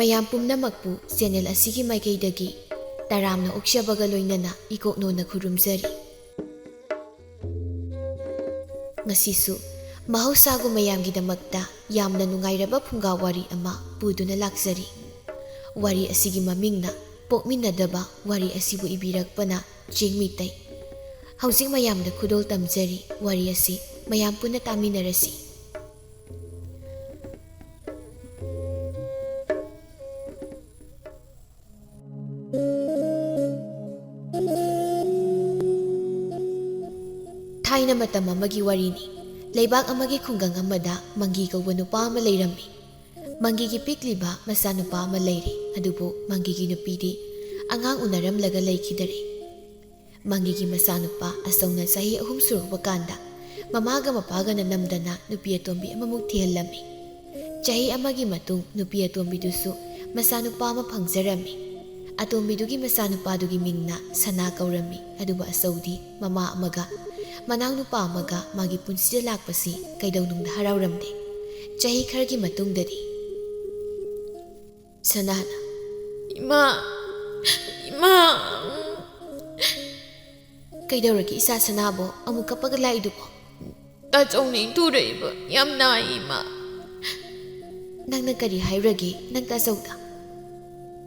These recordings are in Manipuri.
ꯃꯌꯥꯝ ꯄꯨꯝꯅꯃꯛꯄꯨ ꯆꯦꯅꯦꯜ ꯑꯁꯤꯒꯤ ꯃꯥꯏꯀꯩꯗꯒꯤ ꯇꯔꯥꯝꯅ ꯑꯣꯛꯆꯕꯒ ꯂꯣꯏꯅꯅ ꯏꯀꯣꯛꯅꯣꯟꯅ ꯈꯨꯔꯨꯝꯖꯔꯤ꯫ ꯉꯁꯤꯁꯨ ꯃꯍꯧꯁꯥꯒꯨꯝ ꯃꯌꯥꯝꯒꯤꯗꯃꯛꯇ ꯌꯥꯝꯅ ꯅꯨꯡꯉꯥꯏꯔꯕ ꯐꯨꯡꯒꯥ ꯋꯥꯔꯤ ꯑꯃ ꯄꯨꯗꯨꯅ ꯂꯥꯛꯆꯔꯤ꯫ ꯋꯥꯔꯤ ꯑꯁꯤꯒꯤ ꯃꯃꯤꯡꯅ ꯄꯣꯛꯃꯤꯟꯅꯗꯕ ꯋꯥꯔꯤ ꯑꯁꯤꯕꯨ ꯏꯕꯤꯔꯛꯄꯅ ꯆꯤꯡꯃꯤꯇꯩ꯫ ꯍꯧꯖꯤꯛ ꯃꯌꯥꯝꯗ ꯈꯨꯗꯣꯜ ꯇꯝꯖꯔꯤ, ꯋꯥꯔꯤ ꯑꯁꯤ ꯃꯌꯥꯝ ꯄꯨꯟꯅ ꯇꯥꯃꯤꯟꯅꯔꯁꯤ꯫ ꯊꯥꯏꯅ ꯃꯇꯝ ꯑꯃꯒꯤ ꯋꯥꯔꯤꯅꯤ꯫ ꯂꯩꯕꯥꯛ ꯑꯃꯒꯤ ꯈꯨꯡꯒꯪ ꯑꯃꯗ ꯃꯪꯒꯤ ꯀꯧꯕ ꯅꯨꯄꯥ ꯑꯃ ꯂꯩꯔꯝꯃꯤ꯫ ꯃꯪꯒꯤꯒꯤ ꯄꯤꯛꯂꯤꯕ ꯃꯆꯥꯅꯨꯄꯥ ꯑꯃ ꯂꯩꯔꯤ, ꯑꯗꯨꯕꯨ ꯃꯪꯒꯤꯒꯤ ꯅꯨꯄꯤꯗꯤ ꯑꯉꯥꯡ ꯎꯅꯔꯝꯂꯒ ꯂꯩꯈꯤꯗꯔꯦ꯫ ꯃꯪꯒꯤꯒꯤ ꯃꯆꯥꯅꯨꯄꯥ ꯑꯆꯧꯅ ꯆꯍꯤ 3 ꯁꯨꯔꯛꯄ ꯀꯥꯟꯗ ꯃꯃꯥꯒ ꯃꯄꯥꯒꯅ ꯅꯝꯗꯅ ꯅꯨꯄꯤ ꯑꯇꯣꯝꯕꯤ ꯑꯃꯃꯨꯛ ꯊꯤꯍꯜꯂꯝꯃꯤ꯫ ꯆꯍꯤ ꯑꯃꯒꯤ ꯃꯇꯨꯡ ꯅꯨꯄꯤ ꯑꯇꯣꯝꯕꯤꯗꯨꯁꯨ ꯃꯆꯥꯅꯨꯄꯥ ꯑꯃ ꯐꯪꯖꯔꯝꯃꯤ꯫ ꯑꯇꯣꯝꯕꯤꯗꯨꯒꯤ ꯃꯆꯥꯅꯨꯄꯥꯗꯨꯒꯤ ꯃꯤꯡꯅ ꯁꯅꯥ ꯀꯧꯔꯝꯃꯤ, ꯑꯗꯨꯕꯨ ꯑꯆꯧꯗꯤ ꯃꯃꯥ ꯑꯃꯒ ꯃꯅꯥꯎ ꯅꯨꯄꯥ ꯑꯃꯒ ꯃꯥꯒꯤ ꯄꯨꯟꯁꯤꯗ ꯂꯥꯛꯄꯁꯤ ꯀꯩꯗꯧꯅꯨꯡꯗ ꯍꯔꯥꯎꯔꯝꯗꯦ꯫ ꯆꯍꯤ ꯈꯔꯒꯤ ꯃꯇꯨꯡꯗꯗꯤ ꯁꯅꯥꯅ "ꯏꯃꯥ, ꯏꯃꯥ!" "ꯀꯩꯗꯧꯔꯒꯦ ꯏꯆꯥ ꯁꯅꯥꯕꯣ? ꯑꯃꯨꯛ ꯀꯞꯄꯒ ꯂꯥꯛꯏꯗꯨꯕꯣ?" "ꯇꯥꯆꯧꯅ ꯏꯟꯊꯨꯔꯛꯏꯕ ꯌꯥꯝ ꯅꯥꯏ ꯏꯃꯥ." "ꯅꯪꯅ ꯀꯔꯤ ꯍꯥꯏꯔꯨꯔꯒꯦ ꯅꯪ ꯇꯥꯆꯧꯗ?"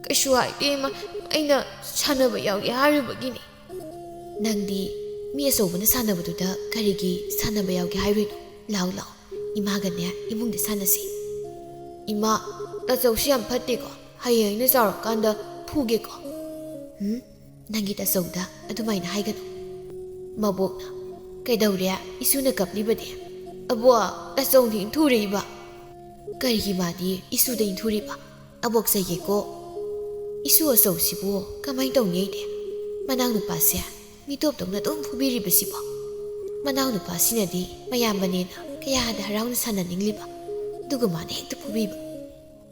"ꯀꯩꯁꯨ ꯍꯥꯏꯗꯦ ꯏꯃꯥ, ꯑꯩꯅ ꯁꯥꯟꯅꯕ ꯌꯥꯎꯒꯦ ꯍꯥꯏꯔꯨꯕꯒꯤꯅꯤ." "ꯅꯪꯗꯤ ꯃꯤ ꯑꯆꯧꯕꯅ ꯁꯥꯟꯅꯕꯗꯨꯗ ꯀꯔꯤꯒꯤ ꯁꯥꯟꯅꯕ ꯌꯥꯎꯒꯦ ꯍꯥꯏꯔꯨꯏꯅꯣ? ꯂꯥꯎ ꯂꯥꯎ, ꯏꯃꯥꯒꯅꯦ ꯏꯃꯨꯡꯗ ꯁꯥꯟꯅꯁꯤ." "ꯏꯃꯥ, ꯇꯥꯆꯧꯁꯤ ꯌꯥꯝ ꯐꯠꯇꯦꯀꯣ, ꯍꯌꯦꯡ ꯑꯩꯅ ꯆꯥꯎꯔꯀꯥꯟꯗ ꯐꯨꯒꯦꯀꯣ." "ꯅꯪꯒꯤ ꯇꯥꯆꯧꯗ ꯑꯗꯨꯃꯥꯏꯅ ꯍꯥꯏꯒꯅꯨ." ꯃꯕꯣꯛꯅ "ꯀꯩꯗꯧꯔꯦ? ꯏꯁꯨꯅ ꯀꯞꯂꯤꯕꯗꯤ?" "ꯑꯕꯣꯛ, ꯇꯥꯆꯧꯅ ꯏꯟꯊꯨꯔꯛꯏꯕ." "ꯀꯔꯤꯒꯤ ꯃꯥꯗꯤ ꯏꯁꯨꯗ ꯏꯟꯊꯨꯔꯤꯕ? ꯑꯕꯣꯛ ꯆꯩꯒꯦꯀꯣ." "ꯏꯁꯨ ꯑꯆꯧꯁꯤꯕꯨ ꯀꯃꯥꯏꯅ ꯇꯧꯅꯤ ꯑꯩꯗꯤ? ꯃꯅꯥꯎ ꯅꯨꯄꯥꯁꯦ ꯃꯤꯇꯣꯞꯇꯧꯅ ꯑꯗꯨꯝ ꯐꯨꯕꯤꯔꯤꯕꯁꯤꯕꯣ? ꯃꯅꯥꯎ ꯅꯨꯄꯥꯁꯤꯅꯗꯤ ꯃꯌꯥꯝꯕꯅꯦꯅ ꯀꯌꯥꯗ ꯍꯔꯥꯎꯅ ꯁꯥꯟꯅꯅꯤꯡꯂꯤꯕ, ꯑꯗꯨꯒ ꯃꯥꯅ ꯍꯦꯛꯇ ꯐꯨꯕꯤꯕ.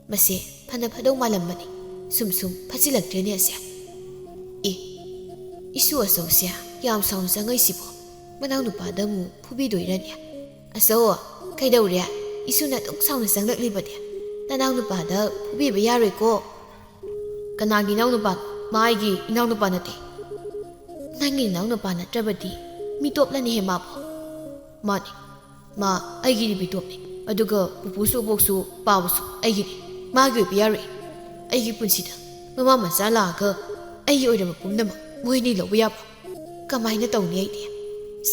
ꯃꯁꯦ ꯐꯅ ꯐꯗꯧ ꯃꯥꯜꯂꯝꯕꯅꯤ, ꯁꯨꯝ ꯐꯠꯆꯤꯜꯂꯛꯇ꯭ꯔꯦꯅꯦ ꯑꯁꯦ." "ꯏꯁꯨ ꯑꯆꯧꯁꯦ ꯌꯥꯝ ꯁꯥꯎꯅ ꯆꯪꯉꯛꯏꯁꯤꯕꯣ? ꯃꯅꯥꯎ ꯅꯨꯄꯥꯗ ꯑꯃꯨꯛ ꯐꯨꯕꯤꯗꯣꯏꯔꯅꯦ?" "ꯑꯆꯧ, ꯀꯩꯗꯧꯔꯦ? ꯏꯁꯨꯅ ꯑꯗꯨꯛ ꯁꯥꯎꯅ ꯆꯪꯂꯛꯂꯤꯕꯗꯤ ꯅꯅꯥꯎ ꯅꯨꯄꯥꯗ ꯐꯨꯕꯤꯕ ꯌꯥꯔꯣꯏꯀꯣ." "ꯀꯅꯥꯒꯤ ꯏꯅꯥꯎ ꯅꯨꯄꯥꯅꯣ? ꯃꯥ ꯑꯩꯒꯤ ꯏꯅꯥꯎ ꯅꯨꯄꯥ ꯅꯠꯇꯦ." "ꯅꯪꯒꯤ ꯏꯅꯥꯎ ꯅꯨꯄꯥ ꯅꯠꯇ꯭ꯔꯕꯗꯤ ꯃꯤꯇꯣꯞꯂꯅꯦꯍꯦ ꯃꯥꯕꯣ." "ꯃꯥꯅꯤ, ꯃꯥ ꯑꯩꯒꯤꯗꯤ ꯃꯤꯇꯣꯞꯅꯤ, ꯑꯗꯨꯒ ꯄꯨꯄꯨꯁꯨ ꯑꯕꯣꯛꯁꯨ ꯄꯥꯕꯁꯨ ꯑꯩꯒꯤꯅꯤ, ꯃꯥꯒꯤ ꯑꯣꯏꯕ ꯌꯥꯔꯣꯏ꯫ ꯑꯩꯒꯤ ꯄꯨꯟꯁꯤꯗ ꯃꯃꯥ ꯃꯆꯥ ꯂꯥꯛꯑꯒ ꯑꯩꯒꯤ ꯑꯣꯏꯔꯕ ꯄꯨꯝꯅꯃꯛ ꯃꯣꯏꯅꯤ ꯂꯧꯕ ꯌꯥꯕ꯭ꯔꯣ?" "ꯀꯃꯥꯏꯅ ꯇꯧꯅꯤ ꯑꯩꯗꯤ?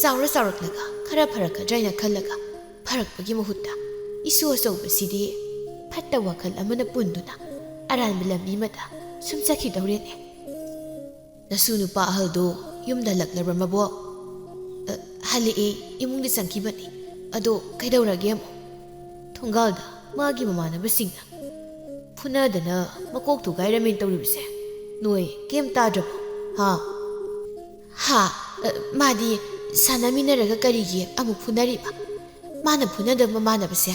ꯆꯥꯎꯔꯛꯂꯒ ꯈꯔ ꯐꯔꯛꯀꯗ꯭ꯔꯥ ꯈꯜꯂꯒ ꯐꯔꯛꯄꯒꯤ ꯃꯍꯨꯠꯇ ꯏꯁꯨ ꯑꯆꯧꯕꯁꯤꯗꯤ ꯐꯠꯇ ꯋꯥꯈꯜ ꯑꯃꯅ ꯄꯨꯟꯗꯨꯅ ꯑꯔꯥꯟꯕ ꯂꯝꯕꯤ ꯑꯃꯗ ꯁꯨꯝ ꯆꯠꯈꯤꯗꯧꯔꯦꯅꯦ." "ꯅꯁꯨ ꯅꯨꯄꯥ ꯑꯍꯜꯗꯣ ꯌꯨꯝꯗ ꯍꯜꯂꯛꯂꯕ꯭ꯔꯥ ꯃꯕꯣꯛ?" "ꯍꯜꯂꯛꯑꯦ, ꯏꯃꯨꯡꯗ ꯆꯪꯈꯤꯕꯅꯤ꯫ ꯑꯗꯣ ꯀꯩꯗꯧꯔꯒꯦ ꯑꯃꯨꯛ?" "ꯊꯣꯡꯒꯥꯜꯗ ꯃꯥꯒꯤ ꯃꯃꯥꯟꯅꯕꯁꯤꯡꯅ ꯐꯨꯅꯗꯅ ꯃꯀꯣꯛ ꯊꯨꯒꯥꯏꯔꯝꯃꯦ ꯇꯧꯔꯤꯕꯁꯦ, ꯅꯣꯏ ꯀꯩꯝ ꯇꯥꯗ꯭ꯔꯕꯣ? "ꯍꯥ? ꯃꯥꯗꯤ ꯁꯥꯟꯅꯃꯤꯟꯅꯔꯒ ꯀꯔꯤꯒꯤ ꯑꯃꯨꯛ ꯐꯨꯅꯔꯤꯕ? ꯃꯥꯅ ꯐꯨꯅꯗꯕ ꯃꯃꯥꯟꯅꯕꯁꯦ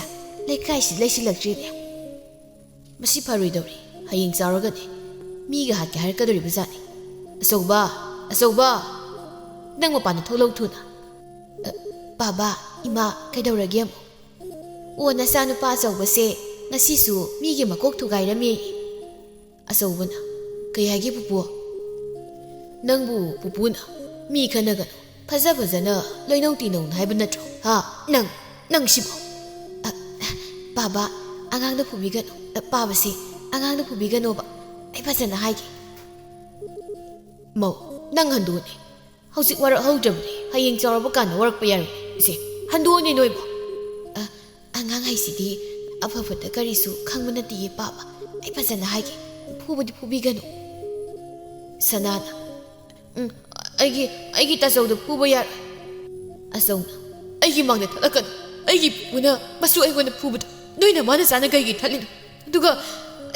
ꯂꯩꯀꯥꯏꯁꯤ ꯂꯩꯁꯤꯜꯂꯛꯇ꯭ꯔꯦꯅꯦ." "ꯃꯁꯤ ꯐꯔꯣꯏꯗꯧꯔꯤ, ꯍꯌꯦꯡ ꯆꯥꯎꯔꯒꯅꯦ ꯃꯤꯒ ꯍꯥꯠꯀꯦ ꯍꯥꯏꯔꯛꯀꯗꯧꯔꯤꯕ ꯖꯥꯠꯅꯤ꯫ ꯑꯆꯧꯕ, ꯑꯆꯧꯕ, ꯅꯪ ꯃꯄꯥꯟꯗ ꯊꯣꯛꯂꯛꯎ ꯊꯨꯅ." "ꯕꯥꯕꯥ, ꯏꯃꯥ, ꯀꯩꯗꯧꯔꯒꯦ ꯑꯃꯨꯛ?" "ꯑꯣ, ꯅꯆꯥꯅꯨꯄꯥ ꯑꯆꯧꯕꯁꯦ ꯉꯁꯤꯁꯨ ꯃꯤꯒꯤ ꯃꯀꯣꯛ ꯊꯨꯒꯥꯏꯔꯝꯃꯤ." ꯑꯆꯧꯕꯅ "ꯀꯩ ꯍꯥꯏꯒꯦ ꯄꯨꯄꯨ?" "ꯅꯪꯕꯨ ꯄꯨꯄꯨꯅ ꯃꯤ ꯈꯟꯅꯒꯅꯨ, ꯐꯖꯅ ꯂꯣꯏꯅꯧ ꯇꯤꯟꯅꯧꯅ ꯍꯥꯏꯕ ꯅꯠꯇ꯭ꯔꯣ? ꯅꯪ ꯁꯤꯕꯣ?" "ꯕꯥꯕꯥ, ꯑꯉꯥꯡꯗ ꯐꯨꯕꯤꯒꯅꯨ, ꯄꯥꯕꯁꯤ ꯑꯉꯥꯡꯗ ꯐꯨꯕꯤꯒꯅꯣꯕ, ꯑꯩ ꯐꯖꯅ ꯍꯥꯏꯒꯦ." "ꯃꯧ, ꯅꯪ ꯍꯟꯗꯣꯛꯑꯅꯤ, ꯍꯧꯖꯤꯛ ꯋꯥꯔꯛꯍꯧꯗ꯭ꯔꯕꯅꯤ, ꯍꯌꯦꯡ ꯆꯥꯎꯔꯛꯄ ꯀꯥꯟꯗ ꯋꯥꯔꯛꯄ ꯌꯥꯔꯣꯏꯅꯦ ꯏꯆꯦ, ꯍꯟꯗꯣꯛꯑꯅꯤ ꯅꯣꯏꯕꯣ." "ꯑꯉꯥꯡ ꯍꯥꯏꯁꯤꯗꯤ ꯑꯐ ꯐꯠꯇ ꯀꯔꯤꯁꯨ ꯈꯪꯕ ꯅꯠꯇꯦꯌꯦ ꯄꯥꯕ, ꯑꯩ ꯐꯖꯅ ꯍꯥꯏꯒꯦ, ꯐꯨꯕꯗꯤ ꯐꯨꯕꯤꯒꯅꯨ." ꯁꯅꯥꯅ "ꯑꯩꯒꯤ ꯇꯥꯆꯧꯗ ꯐꯨꯕ ꯌꯥꯔꯣꯏ." ꯑꯆꯧꯅ "ꯑꯩꯒꯤ ꯃꯥꯡꯗ ꯊꯠꯂꯛꯀꯅꯨ, ꯑꯩꯒꯤ ꯄꯨꯄꯨꯅ ꯃꯁꯨ ꯑꯩꯉꯣꯟꯗ ꯐꯨꯕꯗ ꯅꯣꯏꯅ ꯃꯥꯅ ꯆꯥꯅ ꯀꯩꯒꯤ ꯊꯠꯂꯤꯅꯣ? ꯑꯗꯨꯒ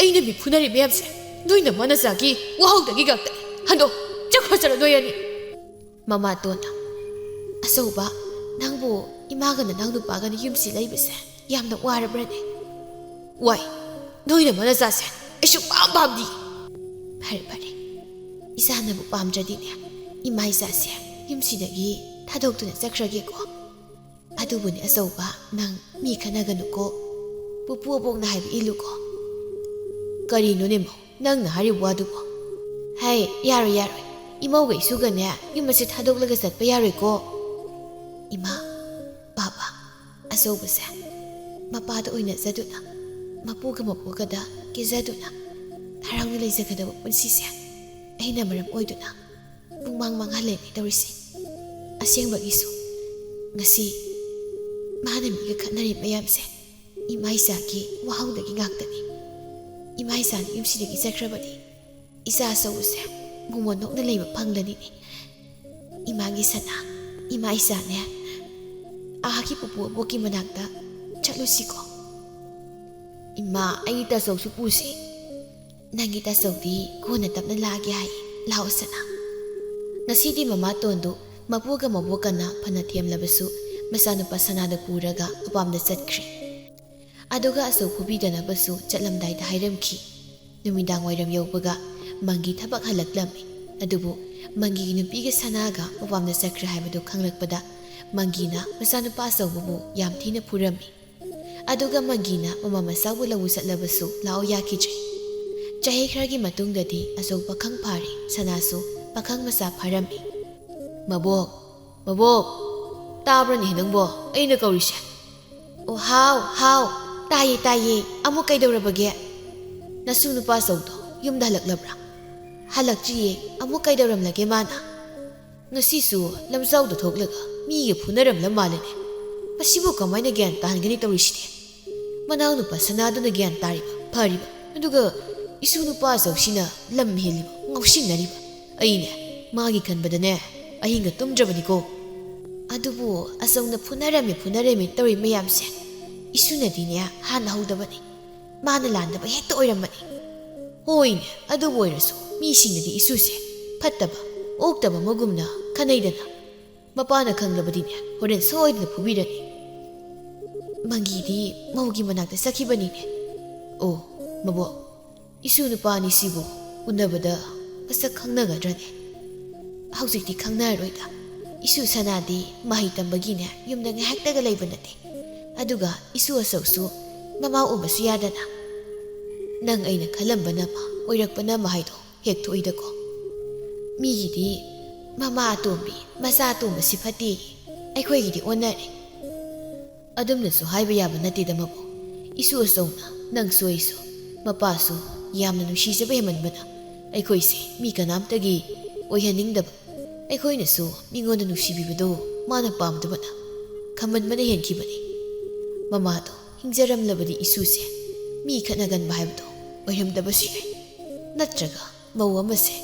ꯑꯩꯅ ꯃꯤ ꯐꯨꯅꯔꯤ ꯃꯌꯥꯝꯁꯦ ꯅꯣꯏꯅ ꯃꯥꯅ ꯆꯥꯒꯤ ꯋꯥꯍꯧꯗꯒꯤ ꯉꯥꯛꯇꯅꯤ, ꯆꯠꯈ꯭ꯔꯣ ꯅꯣꯏ ꯑꯅꯤ." ꯃꯃꯥꯇꯣꯟꯅ "ꯑꯆꯧꯕ, ꯅꯪꯕꯨ ꯏꯃꯥꯒ ꯅꯅꯥꯎ ꯅꯨꯄꯥꯒꯅ ꯌꯨꯝꯁꯤ ꯂꯩꯕꯁꯦ ꯌꯥꯝꯅ ꯋꯥꯔꯕ꯭ꯔꯅꯦ?" "ꯋꯥꯏ, ꯅꯣꯏꯅ ꯃꯥꯅ ꯆꯥꯁꯦ ꯑꯩꯁꯨ ꯄꯥꯝꯗꯤ." "ꯐꯔꯦ, ꯏꯆꯥꯅꯕꯨ ꯄꯥꯝꯗ꯭ꯔꯗꯤꯅꯦ, ꯏꯃꯥ ꯏꯆꯥꯁꯦ ꯌꯨꯝꯁꯤꯗꯒꯤ ꯊꯥꯗꯣꯛꯇꯨꯅ ꯆꯠꯈ꯭ꯔꯒꯦꯀꯣ. ꯑꯗꯨꯕꯨꯅꯦ ꯑꯆꯧꯕ, ꯅꯪ ꯃꯤ ꯈꯟꯅꯒꯅꯨꯀꯣ, ꯄꯨꯄꯨ ꯑꯕꯣꯛꯅ ꯍꯥꯏꯕ ꯏꯜꯂꯨꯀꯣ." ꯀꯔꯤꯅꯣꯅꯦ ꯃꯧ ꯅꯪꯅ ꯍꯥꯏꯔꯤꯕ ꯋꯥꯗꯨꯕꯣ? ꯍꯥꯏ ꯌꯥꯔꯣꯏ ꯌꯥꯔꯣꯏ ꯏꯃꯧꯒ ꯏꯁꯨꯒꯅꯦ ꯌꯨꯝ ꯑꯁꯤ ꯊꯥꯗꯣꯛꯂꯒ ꯆꯠꯄ ꯌꯥꯔꯣꯏꯀꯣ ꯏꯃꯥ ꯕꯥꯕꯥ ꯑꯆꯧꯕꯁꯦ ꯃꯄꯥꯗ ꯑꯣꯏꯅꯖꯗꯨꯅ ꯃꯄꯨꯒ ꯃꯄꯨꯒꯗ ꯀꯦꯖꯗꯨꯅ ꯍꯔꯥꯎꯅ ꯂꯩꯖꯒꯗꯕ ꯄꯨꯟꯁꯤꯁꯦ ꯑꯩꯅ ꯃꯔꯝ ꯑꯣꯏꯗꯨꯅ ꯄꯨꯡꯃꯥꯡ ꯃꯥꯡꯍꯜꯂꯦꯅꯦ ꯇꯧꯔꯤꯁꯦ ꯑꯁꯦꯡꯕꯒꯤꯁꯨ ꯉꯁꯤ ꯃꯥꯅ ꯃꯤꯒ ꯈꯠꯅꯔꯤ ꯃꯌꯥꯝꯁꯦ ꯏꯃꯥ ꯏꯆꯥꯒꯤ ꯋꯥꯍꯧꯗꯒꯤ ꯉꯥꯛꯇꯅꯤ ꯏꯃꯥ ꯏꯆꯥꯅ ꯌꯨꯝꯁꯤꯗꯒꯤ ꯆꯠꯈ꯭ꯔꯕꯗꯤ ꯏꯆꯥ ꯑꯆꯧꯕꯁꯦ ꯃꯣꯃꯣꯟ ꯅꯣꯛꯅ ꯂꯩꯕ ꯐꯪꯂꯅꯤꯅꯦ 이마기 사나 이마 이사네 아하기 부부 보기 만학다 찰루시고 이마 아이 따서수 부시 nangi tasawdi ko na tap na lagi ay laosa na. Nasidi mama tondo mapuga mabuka na panatiyam labasu masano pa sanada puraga upam na satkri. Adoga aso kubida na basu chatlamday da hayramki. Numidang wayram yawbaga mangi tabak halaklami. Adubo mangi ginupiga sanaga upam na sakri haybado kanglakpada mangi na masano pa asaw bubu yamti na purami. Adoga mangi na mamamasaw lawusat labasu lao yakijay. Chahi kharagi matungdadi asog pakhang phari sanasu pakhang masa pharami mabok tabrani nangbo aina kaurisha o how taye amu kaidorabage nasu nupa sawdo yumda halaklabra halakji amu kaidoramlage mana ngasisu lamsawdo thoklaga miye phunaram lamalane pasibu kamaina gyan tahangani tawrishite manaw nupa sanaduna gyan tariba phariba aduga isu nupa zawsina lam heliba ngawsinariba aine magi kanbadane ahinga tumdrabaniko adubu asawna phunarami tawri mayamse isunadine hana hawdabani mana landaba hekta oiramani hoine adubu oirasu misingnadi isuse phattaba oktaba magumna khanaidana mapana khanglabadine horen soidna phubirani mangidi mawgi manakta sakhibanine o mabo isu nupani sibu unabada pasak khangnagadrane haujikti khangnaroida isu sanadi mahi tambagine yumda ngahaktaga leiba nate aduga isu asausu mama ubasu yadana nang aina khalambana ma oirakpana mahaido hektoidako migidi mama atombi masa atomba sifati aikhoigidi onare adumnasu haiba yaba nate damabo isu asauna nang soisu mapasu yamna nusisaba hemanbana aikhoise mi kanamtagi oihaningdaba aikhoinasu mingonda nusibibado mana pamdabana khamanbana henkibani mamado hingjaramlabadi isuse mi khatnaganba haibdo oiramdabasu yai natraga mau amase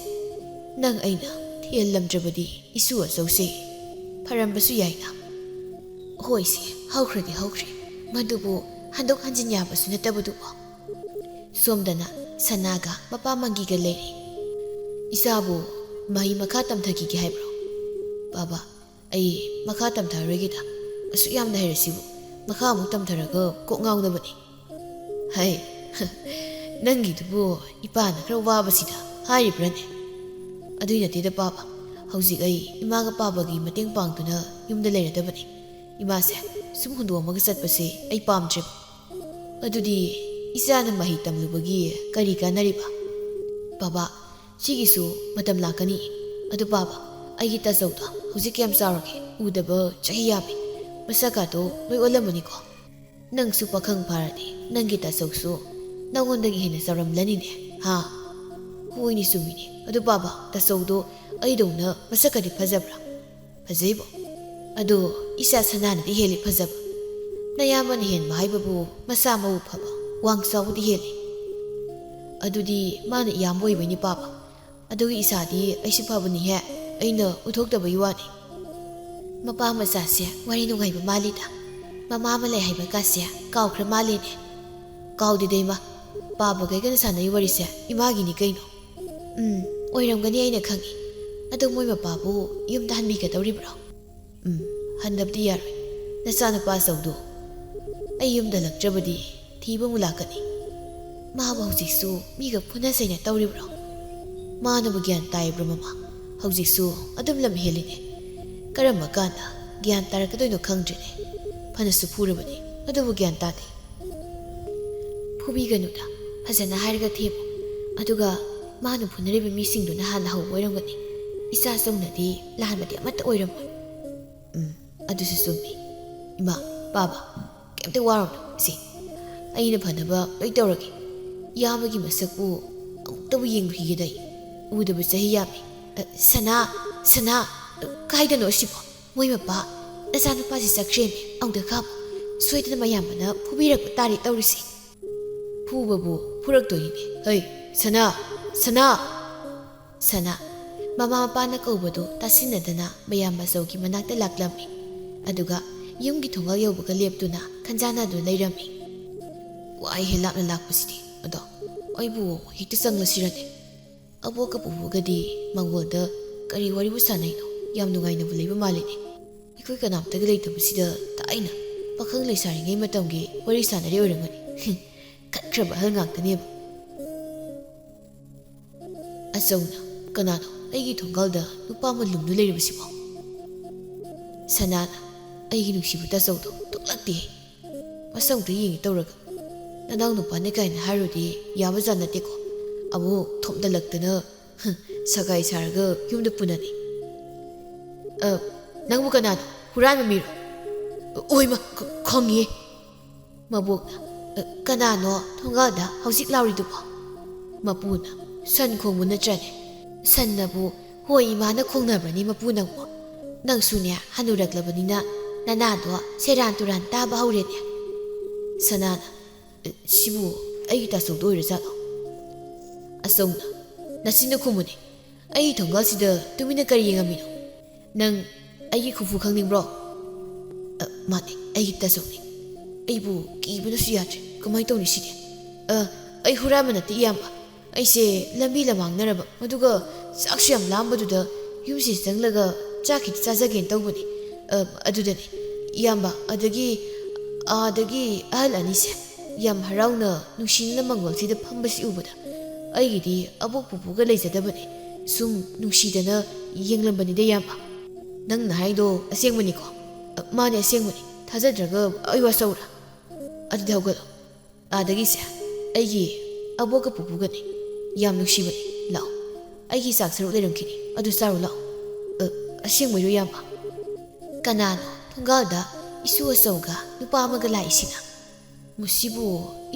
nang aina thielamdrabadi isu asause pharambasu yaina hoise haukhre madubu handok hanjin yabasu natabadubo somdana sanaga mapa mangiga leiri isabu mahi makha tamthaki haibro baba ai makha tamtharagida asu yamna hairasibu makha amuk tamtharaga kok ngawdabani hai nangi dubu ipana khra wabasida haribrane adui natida baba hauzik ai imaga babagi mateng pangtuna yumda leiradabani imase sum hundu amaga satpase ai pamdre adudi isana mahi tamlubagi kari kanariba baba sigisu matam lakani adu baba agi tasawda hujik yam sarage udaba chahi yabi masaka to loi olamani ko nang su pakhang pharani nangi tasawsu nangondagi hena saramlani ne ha huini sumini adu baba tasawdo aidona masaka di phajabra phajaibo adu isa sanana di heli phajab nayaman hen mahaibabu masa mau phaba wangsaudi heli adudi mana iyamboy bani papa adugi isadi aisi phabani he aina uthokdaba yuwani mapa masasya wari nungaiba malida mama malai haiba kasya kawkhra malene kawdi deima papa gaigana sanai wari se imagi ni kaino oiramgani aina khangi adu moi mapabu yumda hanbi ka tawribro handabdi yar nasana pa sawdu ai yumda lakjabadi thiba mulakani mahabu hujiksu miga phuna saina tawribro manabu gyan taibro mama hujiksu adum lam heline karamba kana gyan tarakadoino khangdrine phanasu phurabani adubu gyan tade phubi ganuda ꯐꯖꯅ ꯍꯥꯏꯔꯒ ꯊꯦꯝꯃꯨ ꯑꯗꯨꯒ ꯃꯥꯅ ꯐꯨꯅꯔꯤꯕ ꯃꯤꯁꯤꯡꯗꯨꯅ ꯍꯥꯟꯅ ꯍꯧꯕ ꯑꯣꯏꯔꯝꯒꯅꯤ ꯏꯆꯥ ꯆꯧꯅꯗꯤ ꯂꯥꯟꯕꯗꯤ ꯑꯃꯠꯇ ꯑꯣꯏꯔꯝꯃꯣꯏ ꯑꯗꯨꯁꯨ ꯆꯨꯝꯃꯤ ꯏꯃꯥ ꯕꯥꯕꯥ ꯀꯩꯝꯇ ꯋꯥꯔꯨꯅꯨ ꯏꯆꯦ ꯑꯩꯅ ꯐꯅꯕ ꯂꯣꯏ ꯇꯧꯔꯒꯦ ꯏꯌꯥꯝꯕꯒꯤ ꯃꯁꯛꯄꯨ ꯑꯃꯨꯛꯇꯕꯨ ꯌꯦꯡꯈꯤꯒꯦꯗ ꯎꯗꯕ ꯆꯍꯤ ꯌꯥꯝꯃꯤ ꯁꯅꯥ ꯀꯥꯏꯗꯅꯣ ꯁꯤꯕꯣ ꯃꯣꯏ ꯃꯄꯥ ꯅꯆꯥꯅꯨꯄꯥꯁꯤ ꯆꯠꯈ꯭ꯔꯦꯅꯦ ꯑꯃꯨꯛꯇ ꯈꯥꯝꯃꯨ ꯁꯣꯏꯗꯅ ꯃꯌꯥꯝꯕꯅ ꯐꯨꯕꯤꯔꯛꯄ ꯇꯥꯔꯦ ꯇꯧꯔꯤꯁꯤ ꯐꯨꯕꯕꯨ ꯐꯨꯔꯛꯇꯣꯏꯅꯤꯅꯦ ꯍꯩ ꯁꯅꯥ ꯃꯃꯥ ꯃꯄꯥꯅ ꯀꯧꯕꯗꯨ ꯇꯥꯁꯤꯟꯅꯗꯅ ꯃꯌꯥꯝꯕ ꯑꯆꯧꯒꯤ ꯃꯅꯥꯛꯇ ꯂꯥꯛꯂꯝꯃꯤ ꯑꯗꯨꯒ ꯌꯨꯝꯒꯤ ꯊꯣꯡꯒꯥꯜ ꯌꯧꯕꯒ ꯂꯦꯞꯇꯨꯅ ꯈꯟꯖꯥꯟꯅꯗꯨꯅ ꯂꯩꯔꯝꯃꯤ ꯋꯥꯏꯍꯦ ꯂꯥꯞꯅ ꯂꯥꯛꯄꯁꯤꯗꯤ ꯑꯗꯣ ꯑꯩꯕꯨ ꯍꯦꯛꯇ ꯆꯪꯂꯁꯤꯔꯅꯦ ꯑꯕꯣꯛꯀ ꯄꯨꯄꯨꯒꯗꯤ ꯃꯪꯒꯣꯜꯗ ꯀꯔꯤ ꯋꯥꯔꯤꯕꯨ ꯁꯥꯟꯅꯩꯅꯣ ꯌꯥꯝ ꯅꯨꯡꯉꯥꯏꯅꯕꯨ ꯂꯩꯕ ꯃꯥꯜꯂꯤꯅꯦ ꯑꯩꯈꯣꯏ ꯀꯅꯥꯝꯇꯒ ꯂꯩꯇꯕꯁꯤꯗ ꯊꯥꯏꯅ ꯄꯥꯈꯪ ꯂꯩꯁꯥꯔꯤꯉꯩ ꯃꯇꯝꯒꯤ ꯋꯥꯔꯤ ꯁꯥꯟꯅꯔꯤ ꯑꯣꯏꯔꯝꯒꯅꯤ ꯀꯠꯈ꯭ꯔꯕ ꯑꯍꯜ ꯉꯥꯛꯇꯅꯦꯕ ꯑꯆꯧꯅ ꯀꯅꯥꯅꯣ ꯑꯩꯒꯤ ꯊꯣꯡꯒꯥꯜꯗ ꯅꯨꯄꯥ ꯑꯃ ꯂꯨꯝꯗꯨ ꯂꯩꯔꯤꯕꯁꯤꯕꯣ ꯁꯅꯥꯅ ꯑꯩꯒꯤ ꯅꯨꯡꯁꯤꯕ ꯇꯥꯆꯧꯗꯣ ꯊꯣꯛꯂꯛꯇꯦ ꯃꯁꯛꯇ ꯌꯦꯡꯉꯤ ꯇꯧꯔꯒ ꯅꯅꯥꯎ ꯅꯨꯄꯥꯅꯦ ꯀꯥꯏꯅ ꯍꯥꯏꯔꯨꯗꯤ ꯌꯥꯕꯖꯥꯠ ꯅꯠꯇꯦꯀꯣ ꯑꯃꯨꯛ ꯊꯣꯝꯗꯜꯂꯛꯇꯅ ꯁꯒꯥꯏ ꯁꯥꯔꯒ ꯌꯨꯝꯗ ꯄꯨꯅꯅꯤ ꯅꯪꯕꯨ ꯀꯅꯥꯅꯣ ꯍꯨꯔꯥꯟꯕ ꯃꯤꯔꯣ ꯑꯣꯏꯃ ꯈꯪꯉꯤꯌꯦ ꯃꯕꯣꯛꯅ ꯀꯅꯥꯅꯣ ꯊꯣꯡꯒꯥꯜꯗ ꯍꯧꯖꯤꯛ ꯂꯥꯎꯔꯤꯗꯨꯕꯣ ꯃꯄꯨꯅ ꯁꯟ ꯈꯣꯡꯕ ꯅꯠꯇ꯭ꯔꯅꯦ ꯁꯟꯅꯕꯨ ꯍꯣꯏ ꯏꯃꯥꯅ ꯈꯣꯡꯅꯕ꯭ꯔꯅꯤ ꯃꯄꯨ ꯅꯪꯕꯨ ꯅꯪꯁꯨꯅꯦ ꯍꯟꯅꯨꯔꯛꯂꯕꯅꯤꯅ ꯅꯅꯥꯗꯣ ꯁꯦꯔꯥꯟ ꯇꯨꯔꯥꯟ ꯇꯥꯕ ꯍꯧꯔꯦꯅꯦ ꯁꯅꯥꯅ ꯁꯤꯕꯨ ꯑꯩꯒꯤ ꯇꯥꯆꯧꯗꯣ ꯑꯣꯏꯔꯖꯥꯠꯂꯣ ꯑꯆꯧꯅ ꯅꯆꯤꯟꯅ ꯈꯨꯝꯃꯨꯅꯦ ꯑꯩꯒꯤ ꯊꯣꯡꯒꯥꯜꯁꯤꯗ ꯇꯨꯃꯤꯟꯅ ꯀꯔꯤ ꯌꯦꯡꯉꯝꯃꯤꯅꯣ ꯅꯪ ꯑꯩꯒꯤ ꯈꯨꯐꯨ ꯈꯪꯅꯤꯡꯕ꯭ꯔꯣ ꯃꯥꯅꯦ ꯑꯩꯒꯤ ꯇꯥꯆꯧꯅꯤ ꯑꯩꯕꯨ ꯀꯤꯕꯅꯁꯨ ꯌꯥꯗ꯭ꯔꯦ ꯀꯃꯥꯏꯅ ꯇꯧꯅꯤ ꯁꯤꯗꯤ ꯑꯩ ꯍꯨꯔꯥꯟꯕ ꯅꯠꯇꯦ ꯏꯌꯥꯝꯕ ꯑꯩꯁꯦ ꯂꯝꯕꯤ ꯂꯝꯍꯥꯡꯅꯔꯕ ꯑꯗꯨꯒ ꯆꯥꯛꯁꯨ ꯌꯥꯝ ꯂꯥꯝꯕꯗꯨꯗ ꯌꯨꯝꯁꯤ ꯆꯪꯂꯒ ꯆꯥꯛ ꯈꯤꯇ ꯆꯥꯖꯒꯦꯅ ꯇꯧꯕꯅꯤ ꯑꯗꯨꯗꯅꯤ ꯏꯌꯥꯝꯕ ꯑꯗꯒꯤ ꯑꯍꯜ ꯑꯅꯤꯁꯦ ꯌꯥꯝ ꯍꯔꯥꯎꯅ ꯅꯨꯡꯁꯤꯅꯅ ꯃꯪꯒꯣꯜꯁꯤꯗ ꯐꯝꯕꯁꯤ ꯎꯕꯗ ꯑꯩꯒꯤꯗꯤ ꯑꯕꯣꯛ ꯄꯨꯄꯨꯒ ꯂꯩꯖꯗꯕꯅꯤ ꯁꯨꯝ ꯅꯨꯡꯁꯤꯗꯅ ꯌꯦꯡꯂꯝꯕꯅꯤꯗ ꯏꯌꯥꯝꯕ ꯅꯪꯅ ꯍꯥꯏꯗꯣ ꯑꯁꯦꯡꯕꯅꯤꯀꯣ ꯃꯥꯅꯦ ꯑꯁꯦꯡꯕꯅꯤ ꯊꯥꯖꯗ꯭ꯔꯒ ꯑꯩ ꯋꯥꯆꯧꯔꯥ ꯑꯗꯨꯗꯤ ꯍꯧꯒꯠꯂꯣ ꯑꯥꯗꯒꯤꯁꯦ ꯑꯩꯒꯤ ꯑꯕꯣꯛꯀ ꯄꯨꯄꯨꯒꯅꯤ ꯌꯥꯝ ꯅꯨꯡꯁꯤꯕꯅꯤ ꯂꯥꯛꯑꯣ ꯑꯩꯒꯤ ꯆꯥꯛ ꯁꯔꯨꯛ ꯂꯩꯔꯝꯈꯤꯅꯤ ꯑꯗꯨ ꯆꯥꯔꯨ ꯂꯥꯛꯑꯣ ꯑꯁꯦꯡꯕꯩꯔꯣ ꯏꯌꯥꯝꯕ ꯀꯅꯥꯅꯣ ꯊꯣꯡꯒꯥꯜꯗ 이슈 ꯑꯆꯧꯒ ꯅꯨꯄꯥ ꯑꯃꯒ ꯂꯥꯛꯏꯁꯤꯅ ꯃꯁꯤꯕꯨ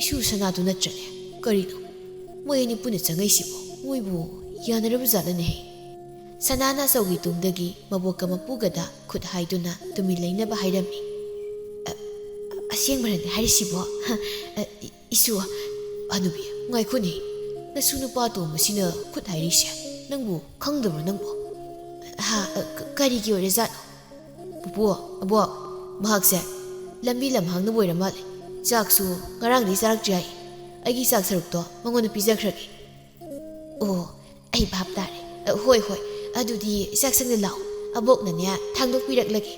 이슈 ꯁꯅꯥꯗꯨ ꯅꯠꯇ꯭ꯔꯅꯦ ꯀꯔꯤꯅꯣ ꯃꯣꯏ ꯑꯅꯤ ꯄꯨꯟꯅ ꯆꯪꯉꯩꯁꯤꯕꯨ ꯃꯣꯏꯕꯨ ꯌꯥꯅꯔꯕ ꯖꯥꯠꯂꯅꯦꯍꯦ ꯁꯅꯥꯅ ꯑꯆꯧꯒꯤ ꯇꯨꯡꯗꯒꯤ ꯃꯕꯣꯛꯀ ꯃꯄꯨꯒꯗ ꯈꯨꯠ ꯍꯥꯏꯗꯨꯅ ꯇꯨꯃꯤꯟ ꯂꯩꯅꯕ ꯍꯥꯏꯔꯝꯃꯤ ꯑꯁꯦꯡꯕꯔꯅꯦ ꯍꯥꯏꯔꯤꯁꯤꯕꯣ 이슈 ꯍꯅꯨꯕꯤ ꯉꯥꯏꯈꯣꯅꯦ ꯅꯁꯨ ꯅꯨꯄꯥ ꯇꯣꯝꯕꯁꯤꯅ ꯈꯨꯠ ꯍꯥꯏꯔꯤꯁꯦ ꯅꯪꯕꯨ ꯈꯪꯗꯕ꯭ꯔꯣ ꯅꯪꯕꯨ ꯀꯔꯤꯒꯤ ꯑꯣꯏꯔꯖꯥꯠꯅꯣ ꯄꯨꯄꯨ ꯑꯕꯣꯛ ꯃꯍꯥꯛꯁꯦ ꯂꯝꯕꯤ ꯂꯝꯍꯥꯡꯅꯕ ꯑꯣꯏꯔ ꯃꯥꯜꯂꯦ ꯆꯥꯛꯁꯨ ꯉꯔꯥꯡꯗꯤ ꯆꯥꯔꯛꯇ꯭ꯔꯤ ꯍꯥꯏ ꯑꯩꯒꯤ ꯆꯥꯛ ꯁꯔꯨꯛꯇꯣ ꯃꯉꯣꯟꯗ ꯄꯤꯖꯈ꯭ꯔꯒꯦ ꯑꯣ ꯑꯩ ꯚꯥꯞ ꯇꯥꯔꯦ ꯍꯣꯏ ꯑꯗꯨꯗꯤ ꯆꯥꯛꯁꯪꯗ ꯂꯥꯛꯑꯣ ꯑꯕꯣꯛꯅꯅꯦ ꯊꯥꯡꯗꯣꯛꯄꯤꯔꯛꯂꯒꯦ